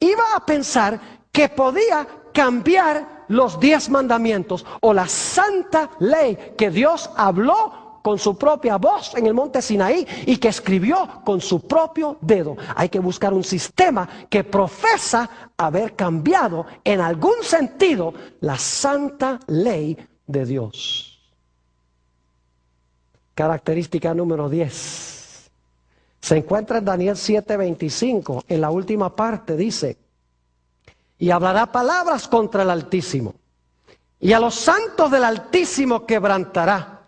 iba a pensar que podía cambiar los 10 mandamientos o la santa ley que Dios habló con su propia voz en el monte Sinaí y que escribió con su propio dedo. Hay que buscar un sistema que profesa haber cambiado en algún sentido la santa ley de Dios. Característica número 10. Se encuentra en Daniel 7:25, en la última parte dice, y hablará palabras contra el Altísimo, y a los santos del Altísimo quebrantará,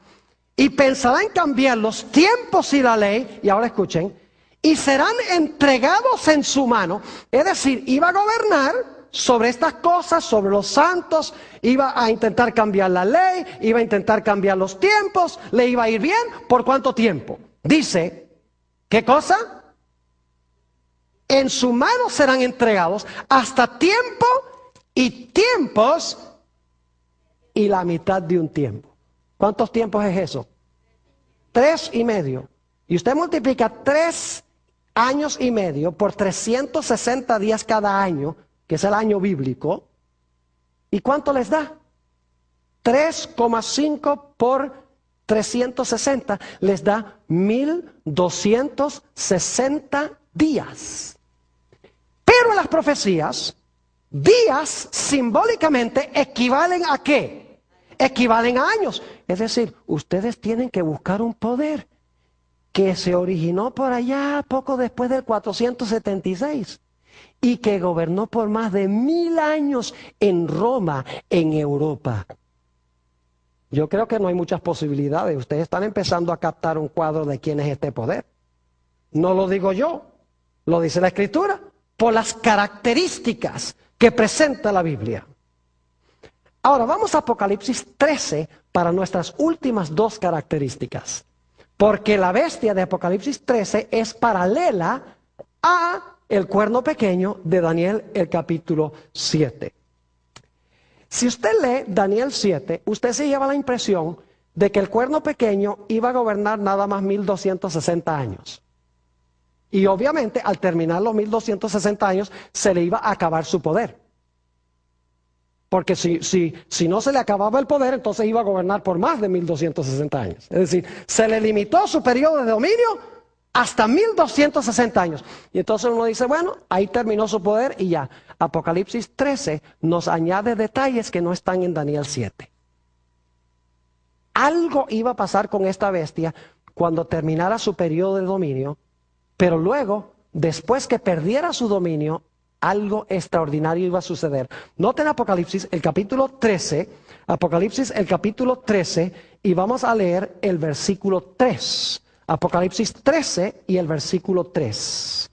y pensará en cambiar los tiempos y la ley, y ahora escuchen, y serán entregados en su mano, es decir, iba a gobernar sobre estas cosas, sobre los santos, iba a intentar cambiar la ley, iba a intentar cambiar los tiempos, le iba a ir bien, ¿por cuánto tiempo? Dice, ¿qué cosa? En su mano serán entregados hasta tiempo y tiempos y la mitad de un tiempo. ¿Cuántos tiempos es eso? 3,5. Y usted multiplica 3 años y medio por 360 días cada año, que es el año bíblico. ¿Y cuánto les da? 3,5 por 360 les da 1260 días. Pero en las profecías, días simbólicamente equivalen ¿a qué? Equivalen a años. Es decir, ustedes tienen que buscar un poder que se originó por allá poco después del 476 y que gobernó por más de 1000 años en Roma, en Europa. Yo creo que no hay muchas posibilidades. Ustedes están empezando a captar un cuadro de quién es este poder. No lo digo yo, lo dice la Escritura, por las características que presenta la Biblia. Ahora vamos a Apocalipsis 13 para nuestras últimas 2 características. Porque la bestia de Apocalipsis 13 es paralela a el cuerno pequeño de Daniel, el capítulo 7. Si usted lee Daniel 7, usted se lleva la impresión de que el cuerno pequeño iba a gobernar nada más 1260 años. Y obviamente al terminar los 1260 años se le iba a acabar su poder. Porque si no se le acababa el poder, entonces iba a gobernar por más de 1260 años. Es decir, se le limitó su periodo de dominio hasta 1260 años. Y entonces uno dice, bueno, ahí terminó su poder y ya. Apocalipsis 13 nos añade detalles que no están en Daniel 7. Algo iba a pasar con esta bestia cuando terminara su periodo de dominio, pero luego, después que perdiera su dominio, algo extraordinario iba a suceder. Noten Apocalipsis, el capítulo 13, Apocalipsis, el capítulo 13, y vamos a leer el versículo 3. Apocalipsis 13 y el versículo 3.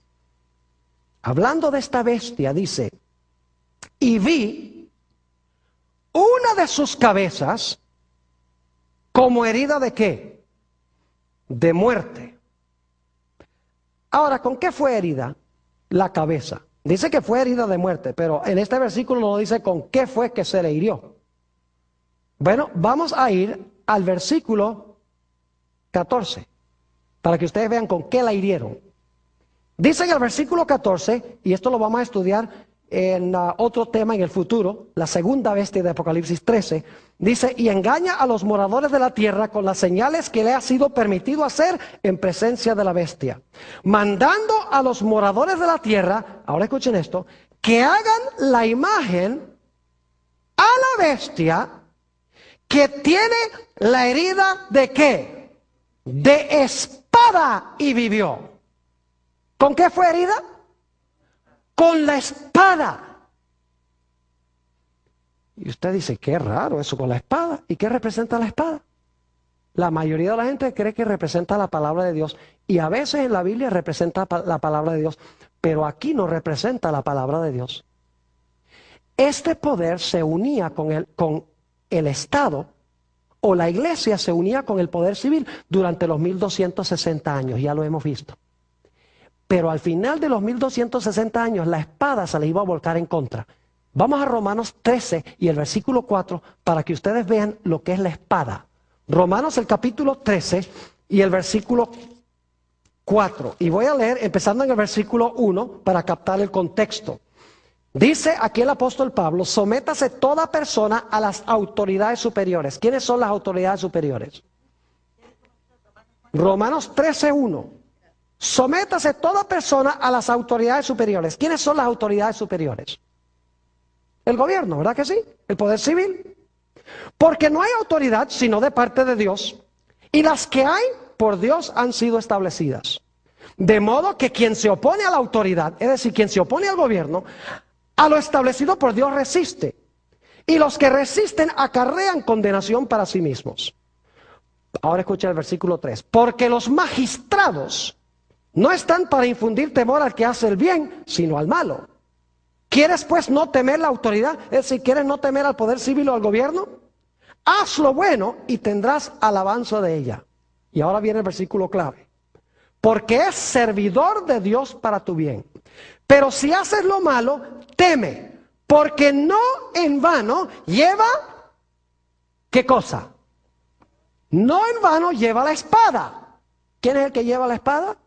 Hablando de esta bestia, dice, y vi una de sus cabezas como herida de ¿qué? De muerte. Ahora, ¿con qué fue herida? La cabeza. Dice que fue herida de muerte, pero en este versículo no dice con qué fue que se le hirió. Bueno, vamos a ir al versículo 14, para que ustedes vean con qué la hirieron. Dice en el versículo 14, y esto lo vamos a estudiar en otro tema en el futuro, la segunda bestia de Apocalipsis 13, dice, y engaña a los moradores de la tierra con las señales que le ha sido permitido hacer en presencia de la bestia, mandando a los moradores de la tierra, ahora escuchen esto, que hagan la imagen a la bestia que tiene la herida de ¿qué? De espada y vivió. ¿Con qué fue herida? Con la espada. Y usted dice, qué raro eso con la espada. ¿Y qué representa la espada? La mayoría de la gente cree que representa la palabra de Dios. Y a veces en la Biblia representa la palabra de Dios. Pero aquí no representa la palabra de Dios. Este poder se unía con el Estado, o la iglesia se unía con el poder civil durante los 1260 años. Ya lo hemos visto. Pero al final de los 1260 años, la espada se le iba a volcar en contra. Vamos a Romanos 13 y el versículo 4 para que ustedes vean lo que es la espada. Romanos el capítulo 13 y el versículo 4. Y voy a leer empezando en el versículo 1 para captar el contexto. Dice aquí el apóstol Pablo, sométase toda persona a las autoridades superiores. ¿Quiénes son las autoridades superiores? Romanos 13:1. Sométase toda persona a las autoridades superiores. ¿Quiénes son las autoridades superiores? El gobierno, ¿verdad que sí? El poder civil. Porque no hay autoridad sino de parte de Dios. Y las que hay por Dios han sido establecidas. De modo que quien se opone a la autoridad, es decir, quien se opone al gobierno, a lo establecido por Dios resiste. Y los que resisten acarrean condenación para sí mismos. Ahora escucha el versículo 3. Porque los magistrados no están para infundir temor al que hace el bien, sino al malo. ¿Quieres pues no temer la autoridad? Es decir, ¿quieres no temer al poder civil o al gobierno? Haz lo bueno y tendrás alabanza de ella. Y ahora viene el versículo clave. Porque es servidor de Dios para tu bien. Pero si haces lo malo, teme, porque no en vano lleva, ¿qué cosa? No en vano lleva la espada. ¿Quién es el que lleva la espada?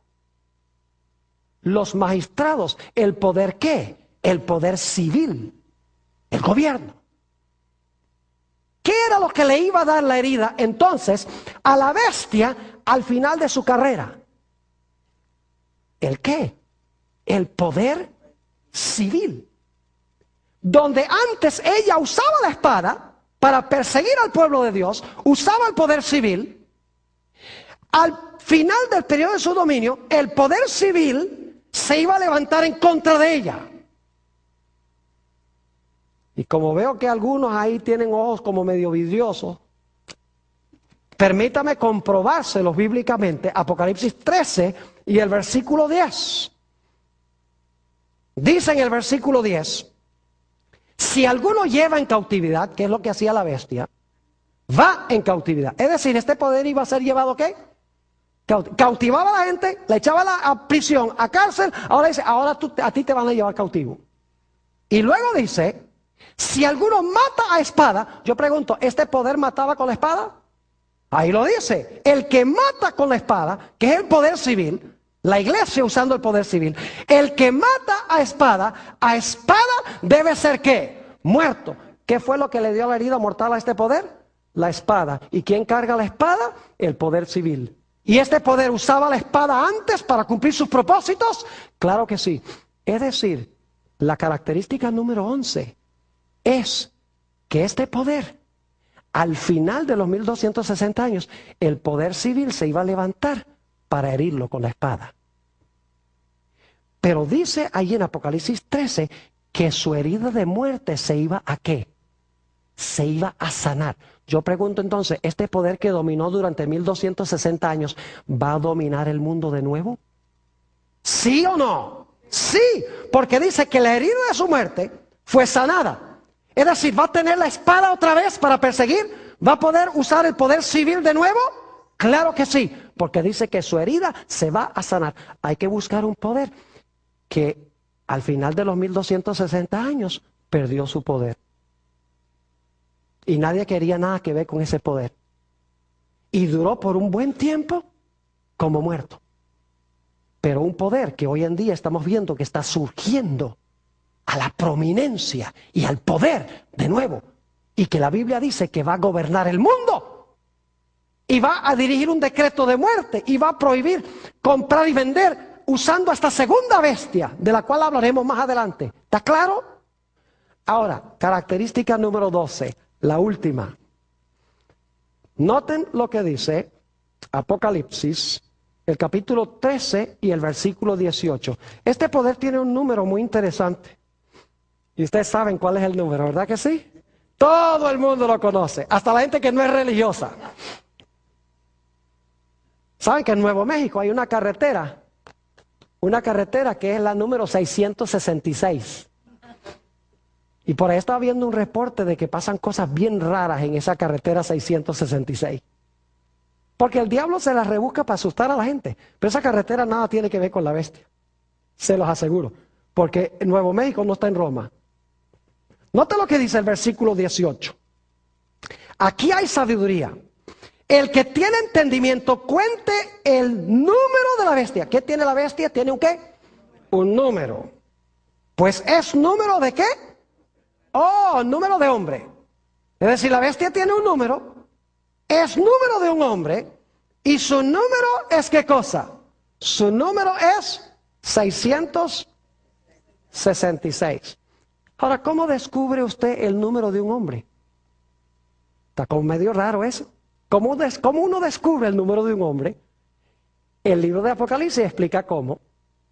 Los magistrados. ¿El poder qué? El poder civil, el gobierno. ¿Qué era lo que le iba a dar la herida entonces a la bestia al final de su carrera? ¿El qué? El poder civil. Donde antes ella usaba la espada para perseguir al pueblo de Dios, usaba el poder civil. Al final del periodo de su dominio, el poder civil se iba a levantar en contra de ella. Y como veo que algunos ahí tienen ojos como medio vidriosos, permítame comprobárselos bíblicamente. Apocalipsis 13 y el versículo 10. Dice en el versículo 10, si alguno lleva en cautividad, que es lo que hacía la bestia, va en cautividad. Es decir, este poder iba a ser llevado ¿qué? Cautivaba a la gente, la echaba a prisión, a cárcel, ahora dice, ahora a ti te van a llevar cautivo. Y luego dice, si alguno mata a espada, yo pregunto, ¿este poder mataba con la espada? Ahí lo dice, el que mata con la espada, que es el poder civil, La iglesia usando el poder civil. El que mata a espada debe ser ¿qué? Muerto. ¿Qué fue lo que le dio la herida mortal a este poder? La espada. ¿Y quién carga la espada? El poder civil. ¿Y este poder usaba la espada antes para cumplir sus propósitos? Claro que sí. Es decir, la característica número 11 es que este poder, al final de los 1260 años, el poder civil se iba a levantar para herirlo con la espada. Pero dice ahí en Apocalipsis 13 que su herida de muerte se iba a ¿qué? Se iba a sanar. Yo pregunto entonces, ¿este poder que dominó durante 1260 años va a dominar el mundo de nuevo? ¿Sí o no? Sí, porque dice que la herida de su muerte fue sanada. Es decir, ¿va a tener la espada otra vez para perseguir? ¿Va a poder usar el poder civil de nuevo? Claro que sí, porque dice que su herida se va a sanar. Hay que buscar un poder que al final de los 1260 años perdió su poder. Y nadie quería nada que ver con ese poder. Y duró por un buen tiempo como muerto. Pero un poder que hoy en día estamos viendo que está surgiendo a la prominencia y al poder de nuevo. Y que la Biblia dice que va a gobernar el mundo. Y va a dirigir un decreto de muerte. Y va a prohibir comprar y vender usando esta segunda bestia, de la cual hablaremos más adelante. ¿Está claro? Ahora, característica número 12. La última. Noten lo que dice Apocalipsis, el capítulo 13 y el versículo 18. Este poder tiene un número muy interesante. Y ustedes saben cuál es el número, ¿verdad que sí? Todo el mundo lo conoce, hasta la gente que no es religiosa. ¿Saben que en Nuevo México hay una carretera que es la número 666? Y por ahí estaba viendo un reporte de que pasan cosas bien raras en esa carretera 666. Porque el diablo se la rebusca para asustar a la gente. Pero esa carretera nada tiene que ver con la bestia. Se los aseguro. Porque Nuevo México no está en Roma. Nota lo que dice el versículo 18. Aquí hay sabiduría. El que tiene entendimiento cuente el número de la bestia. ¿Qué tiene la bestia? ¿Tiene un qué? Un número. Pues es número de qué? Oh, número de hombre. Es decir, la bestia tiene un número, es número de un hombre, y su número es ¿qué cosa? Su número es 666. Ahora, ¿cómo descubre usted el número de un hombre? Está como medio raro eso. ¿Cómo uno descubre el número de un hombre? El libro de Apocalipsis explica cómo.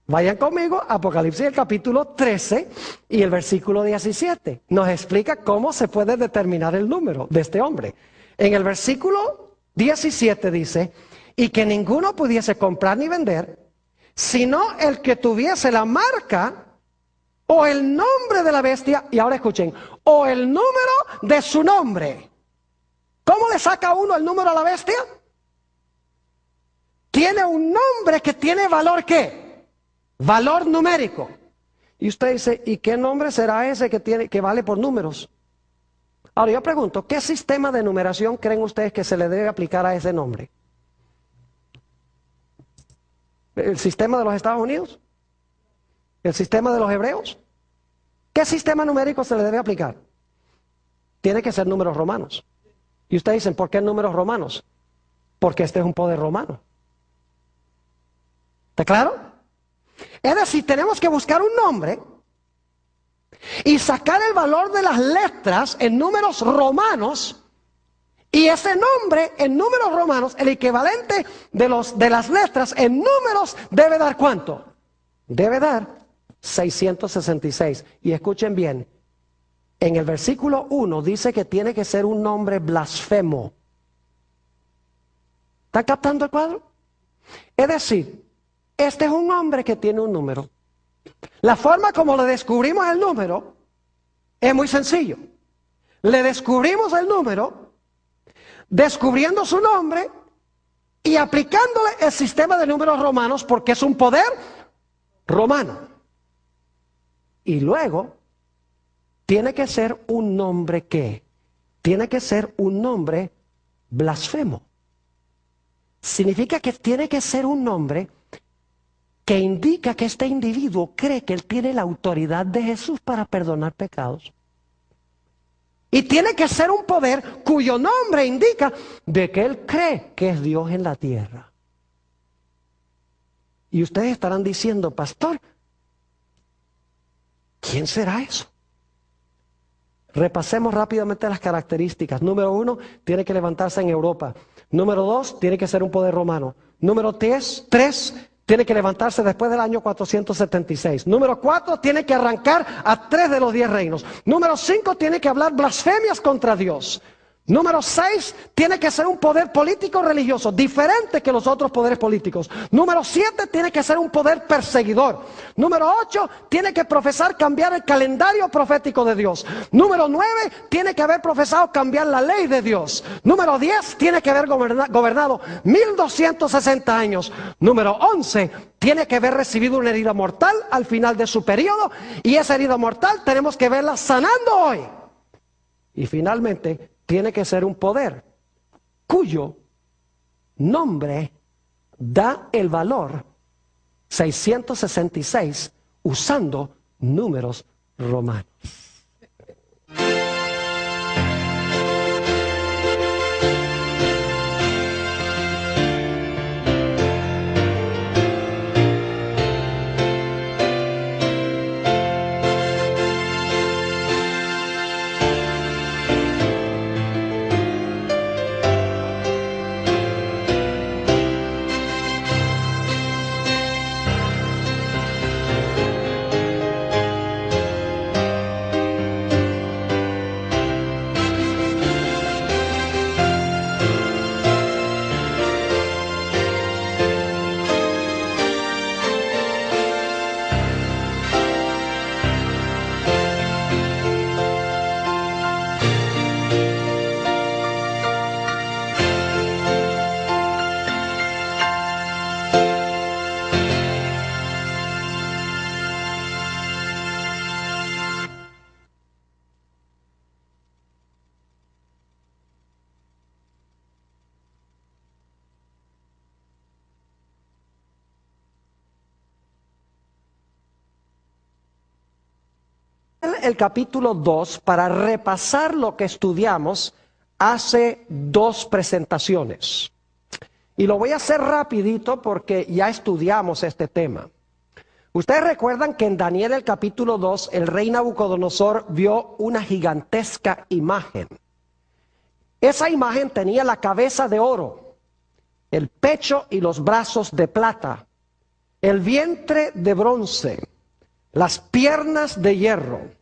Vayan conmigo, Apocalipsis el capítulo 13 y el versículo 17. Nos explica cómo se puede determinar el número de este hombre. En el versículo 17 dice, y que ninguno pudiese comprar ni vender, sino el que tuviese la marca o el nombre de la bestia, y ahora escuchen, o el número de su nombre. ¿Cómo le saca uno el número a la bestia? Tiene un nombre que tiene valor ¿qué? Valor numérico. Y usted dice, ¿y qué nombre será ese que vale por números? Ahora yo pregunto, ¿qué sistema de numeración creen ustedes que se le debe aplicar a ese nombre? ¿El sistema de los Estados Unidos? ¿El sistema de los hebreos? ¿Qué sistema numérico se le debe aplicar? Tiene que ser números romanos. Y ustedes dicen, ¿por qué números romanos? Porque este es un poder romano. ¿Está claro? Es decir, tenemos que buscar un nombre y sacar el valor de las letras en números romanos, y ese nombre en números romanos, el equivalente de las letras en números, debe dar ¿cuánto? Debe dar 666. Y escuchen bien, en el versículo 1 dice que tiene que ser un nombre blasfemo. ¿Está captando el cuadro? Es decir, este es un hombre que tiene un número. La forma como le descubrimos el número es muy sencillo. Le descubrimos el número, descubriendo su nombre y aplicándole el sistema de números romanos, porque es un poder romano. Y luego, tiene que ser un nombre ¿qué? Tiene que ser un nombre blasfemo. Significa que tiene que ser un nombre que indica que este individuo cree que él tiene la autoridad de Jesús para perdonar pecados. Y tiene que ser un poder cuyo nombre indica de que él cree que es Dios en la tierra. Y ustedes estarán diciendo, pastor, ¿quién será eso? Repasemos rápidamente las características. Número 1, tiene que levantarse en Europa. Número 2, tiene que ser un poder romano. Número 3, tiene que levantarse después del año 476. Número 4, tiene que arrancar a 3 de los 10 reinos. Número 5, tiene que hablar blasfemias contra Dios. Número 6, tiene que ser un poder político religioso, diferente que los otros poderes políticos. Número 7, tiene que ser un poder perseguidor. Número 8, tiene que profesar cambiar el calendario profético de Dios. Número 9, tiene que haber profesado cambiar la ley de Dios. Número 10, tiene que haber gobernado 1260 años. Número 11, tiene que haber recibido una herida mortal al final de su periodo, y esa herida mortal tenemos que verla sanando hoy. Y finalmente, tiene que ser un poder cuyo nombre da el valor 666 usando números romanos. El capítulo 2 para repasar lo que estudiamos hace 2 presentaciones. Y lo voy a hacer rapidito porque ya estudiamos este tema. Ustedes recuerdan que en Daniel el capítulo 2 el rey Nabucodonosor vio una gigantesca imagen. Esa imagen tenía la cabeza de oro, el pecho y los brazos de plata, el vientre de bronce, las piernas de hierro.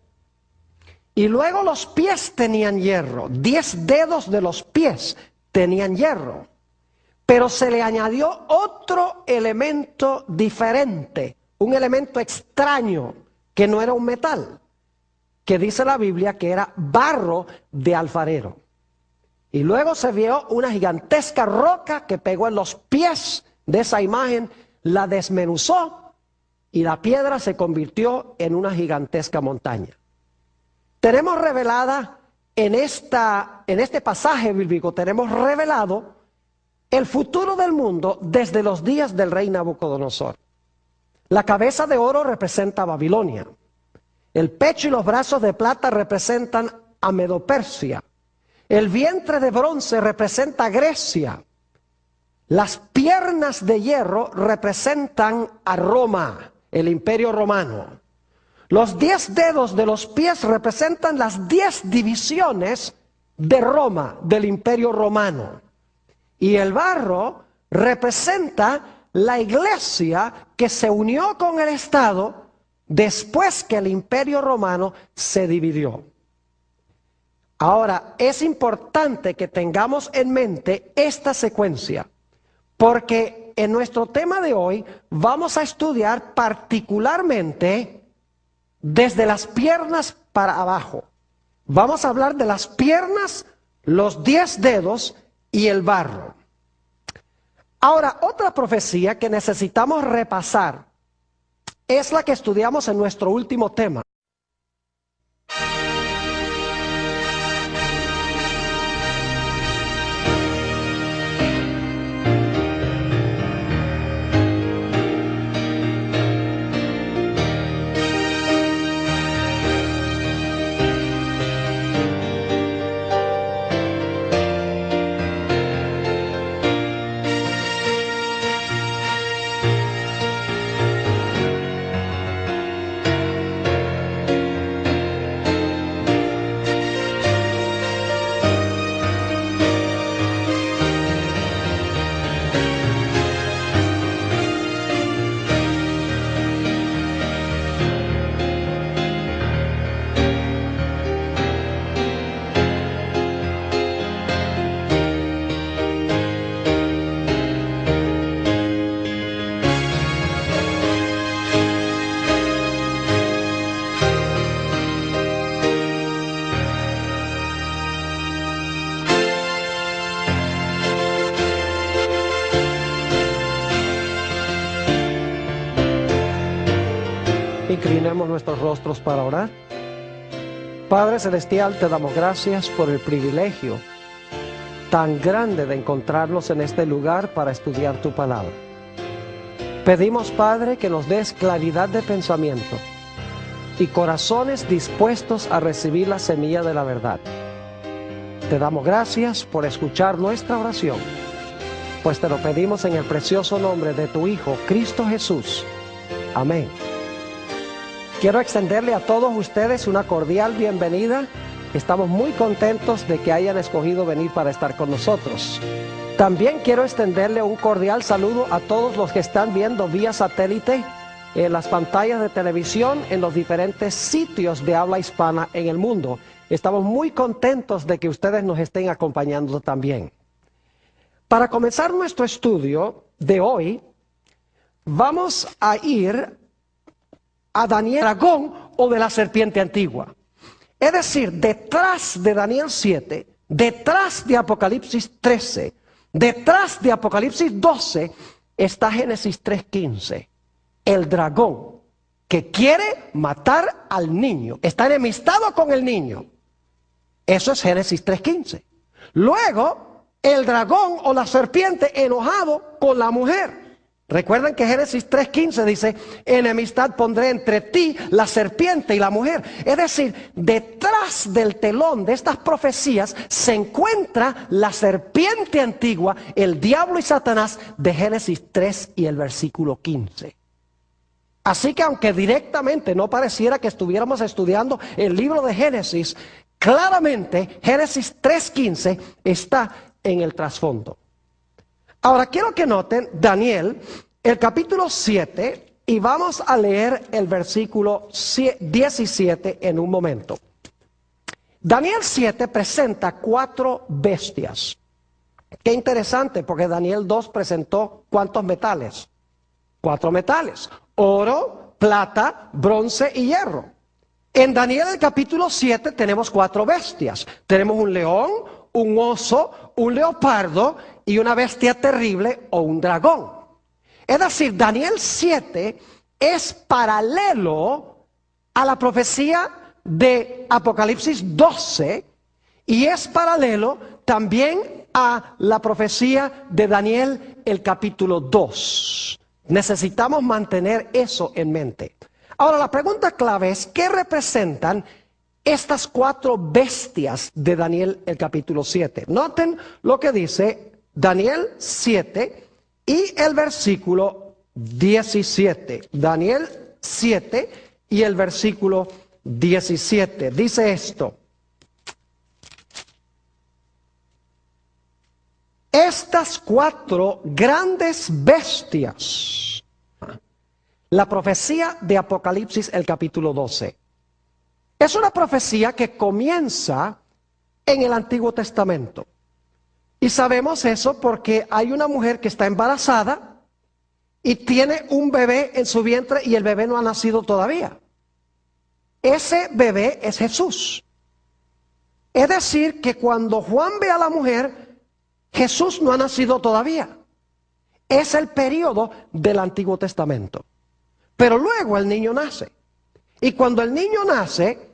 Y luego los pies tenían hierro, 10 dedos de los pies tenían hierro. Pero se le añadió otro elemento diferente, un elemento extraño, que no era un metal, que dice la Biblia que era barro de alfarero. Y luego se vio una gigantesca roca que pegó en los pies de esa imagen, la desmenuzó y la piedra se convirtió en una gigantesca montaña. Tenemos revelada en este pasaje bíblico, tenemos revelado el futuro del mundo desde los días del rey Nabucodonosor. La cabeza de oro representa a Babilonia. El pecho y los brazos de plata representan a Medo-Persia. El vientre de bronce representa a Grecia. Las piernas de hierro representan a Roma, el imperio romano. Los 10 dedos de los pies representan las 10 divisiones de Roma, del imperio romano. Y el barro representa la iglesia que se unió con el Estado después que el imperio romano se dividió. Ahora, es importante que tengamos en mente esta secuencia, porque en nuestro tema de hoy vamos a estudiar particularmente desde las piernas para abajo. Vamos a hablar de las piernas, los 10 dedos y el barro. Ahora, otra profecía que necesitamos repasar es la que estudiamos en nuestro último tema. Inclinemos nuestros rostros para orar. Padre Celestial, te damos gracias por el privilegio tan grande de encontrarnos en este lugar para estudiar tu palabra. Pedimos, Padre, que nos des claridad de pensamiento y corazones dispuestos a recibir la semilla de la verdad. Te damos gracias por escuchar nuestra oración, pues te lo pedimos en el precioso nombre de tu Hijo, Cristo Jesús. Amén. Quiero extenderle a todos ustedes una cordial bienvenida. Estamos muy contentos de que hayan escogido venir para estar con nosotros. También quiero extenderle un cordial saludo a todos los que están viendo vía satélite en las pantallas de televisión en los diferentes sitios de habla hispana en el mundo. Estamos muy contentos de que ustedes nos estén acompañando también. Para comenzar nuestro estudio de hoy, vamos a ir a Daniel, dragón o de la serpiente antigua. Es decir, detrás de Daniel 7, detrás de Apocalipsis 13, detrás de Apocalipsis 12, está Génesis 3:15. El dragón que quiere matar al niño, está enemistado con el niño. Eso es Génesis 3:15. Luego, el dragón o la serpiente enojado con la mujer. Recuerden que Génesis 3:15 dice, enemistad pondré entre ti, la serpiente y la mujer. Es decir, detrás del telón de estas profecías se encuentra la serpiente antigua, el diablo y Satanás de Génesis 3 y el versículo 15. Así que aunque directamente no pareciera que estuviéramos estudiando el libro de Génesis, claramente Génesis 3:15 está en el trasfondo. Ahora quiero que noten Daniel, el capítulo 7, y vamos a leer el versículo 17 en un momento. Daniel 7 presenta 4 bestias. Qué interesante, porque Daniel 2 presentó ¿cuántos metales? 4 metales: oro, plata, bronce y hierro. En Daniel el capítulo 7 tenemos 4 bestias. Tenemos un león, un oso, un leopardo y una bestia terrible o un dragón. Es decir, Daniel 7 es paralelo a la profecía de Apocalipsis 12 y es paralelo también a la profecía de Daniel el capítulo 2. Necesitamos mantener eso en mente. Ahora, la pregunta clave es, ¿qué representan estas 4 bestias de Daniel el capítulo 7? Noten lo que dice Daniel 7 y el versículo 17. Daniel 7 y el versículo 17. Dice esto: estas 4 grandes bestias. La profecía de Apocalipsis, el capítulo 12. Es una profecía que comienza en el Antiguo Testamento. Y sabemos eso porque hay una mujer que está embarazada y tiene un bebé en su vientre y el bebé no ha nacido todavía. Ese bebé es Jesús. Es decir, que cuando Juan ve a la mujer, Jesús no ha nacido todavía. Es el periodo del Antiguo Testamento. Pero luego el niño nace. Y cuando el niño nace,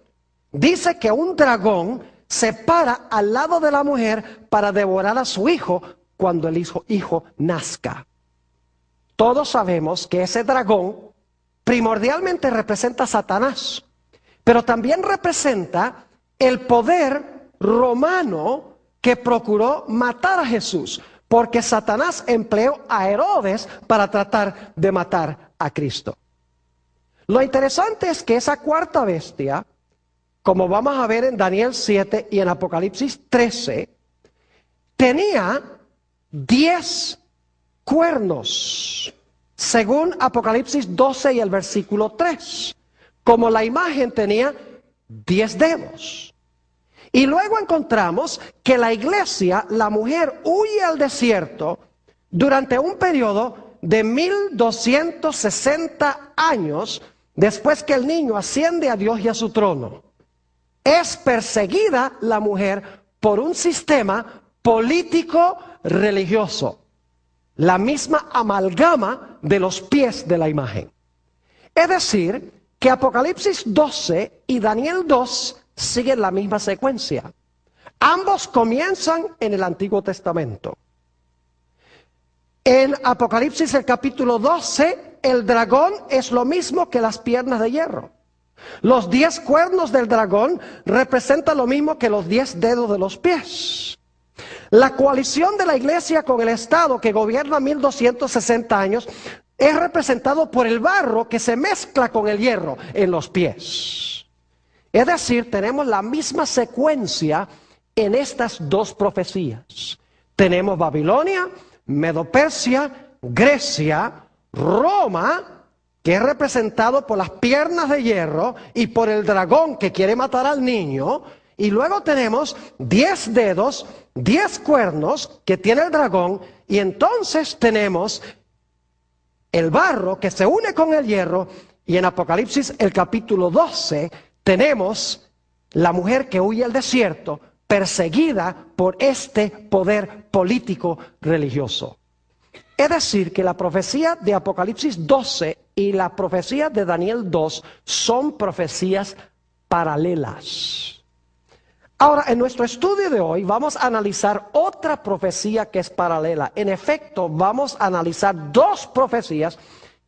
dice que un dragón se para al lado de la mujer para devorar a su hijo cuando el hijo nazca. Todos sabemos que ese dragón primordialmente representa a Satanás, pero también representa el poder romano que procuró matar a Jesús, porque Satanás empleó a Herodes para tratar de matar a Cristo. Lo interesante es que esa 4ª bestia, como vamos a ver en Daniel 7 y en Apocalipsis 13, tenía 10 cuernos, según Apocalipsis 12 y el versículo 3, como la imagen tenía 10 dedos. Y luego encontramos que la iglesia, la mujer, huye al desierto durante un periodo de 1260 años, después que el niño asciende a Dios y a su trono. Es perseguida la mujer por un sistema político religioso, la misma amalgama de los pies de la imagen. Es decir, que Apocalipsis 12 y Daniel 2 siguen la misma secuencia. Ambos comienzan en el Antiguo Testamento. En Apocalipsis el capítulo 12, el dragón es lo mismo que las piernas de hierro. Los 10 cuernos del dragón representan lo mismo que los 10 dedos de los pies. La coalición de la iglesia con el Estado que gobierna 1260 años es representado por el barro que se mezcla con el hierro en los pies. Es decir, tenemos la misma secuencia en estas dos profecías. Tenemos Babilonia, Medo-Persia, Grecia, Roma, que es representado por las piernas de hierro y por el dragón que quiere matar al niño. Y luego tenemos 10 dedos, 10 cuernos que tiene el dragón. Y entonces tenemos el barro que se une con el hierro. Y en Apocalipsis el capítulo 12 tenemos la mujer que huye al desierto, perseguida por este poder político religioso. Es decir, que la profecía de Apocalipsis 12 y la profecía de Daniel 2 son profecías paralelas. Ahora, en nuestro estudio de hoy vamos a analizar otra profecía que es paralela. En efecto, vamos a analizar dos profecías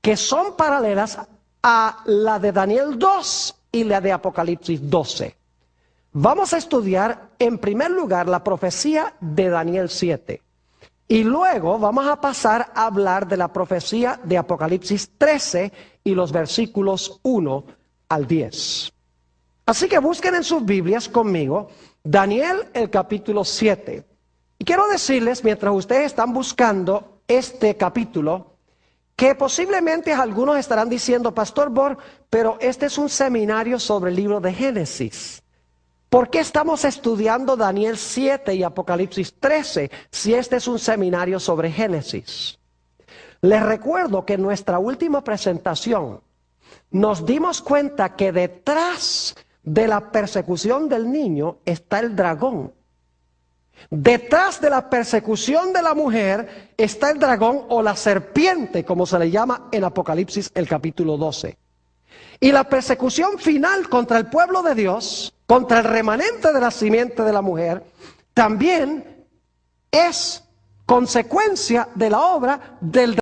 que son paralelas a la de Daniel 2 y la de Apocalipsis 12. Vamos a estudiar en primer lugar la profecía de Daniel 7. Y luego vamos a pasar a hablar de la profecía de Apocalipsis 13 y los versículos 1 al 10. Así que busquen en sus Biblias conmigo Daniel el capítulo 7. Y quiero decirles, mientras ustedes están buscando este capítulo, que posiblemente algunos estarán diciendo, Pastor Bor, pero este es un seminario sobre el libro de Génesis. ¿Por qué estamos estudiando Daniel 7 y Apocalipsis 13 si este es un seminario sobre Génesis? Les recuerdo que en nuestra última presentación nos dimos cuenta que detrás de la persecución del niño está el dragón. Detrás de la persecución de la mujer está el dragón o la serpiente, como se le llama en Apocalipsis el capítulo 12. Y la persecución final contra el pueblo de Dios, contra el remanente de la simiente de la mujer, también es consecuencia de la obra del dragón.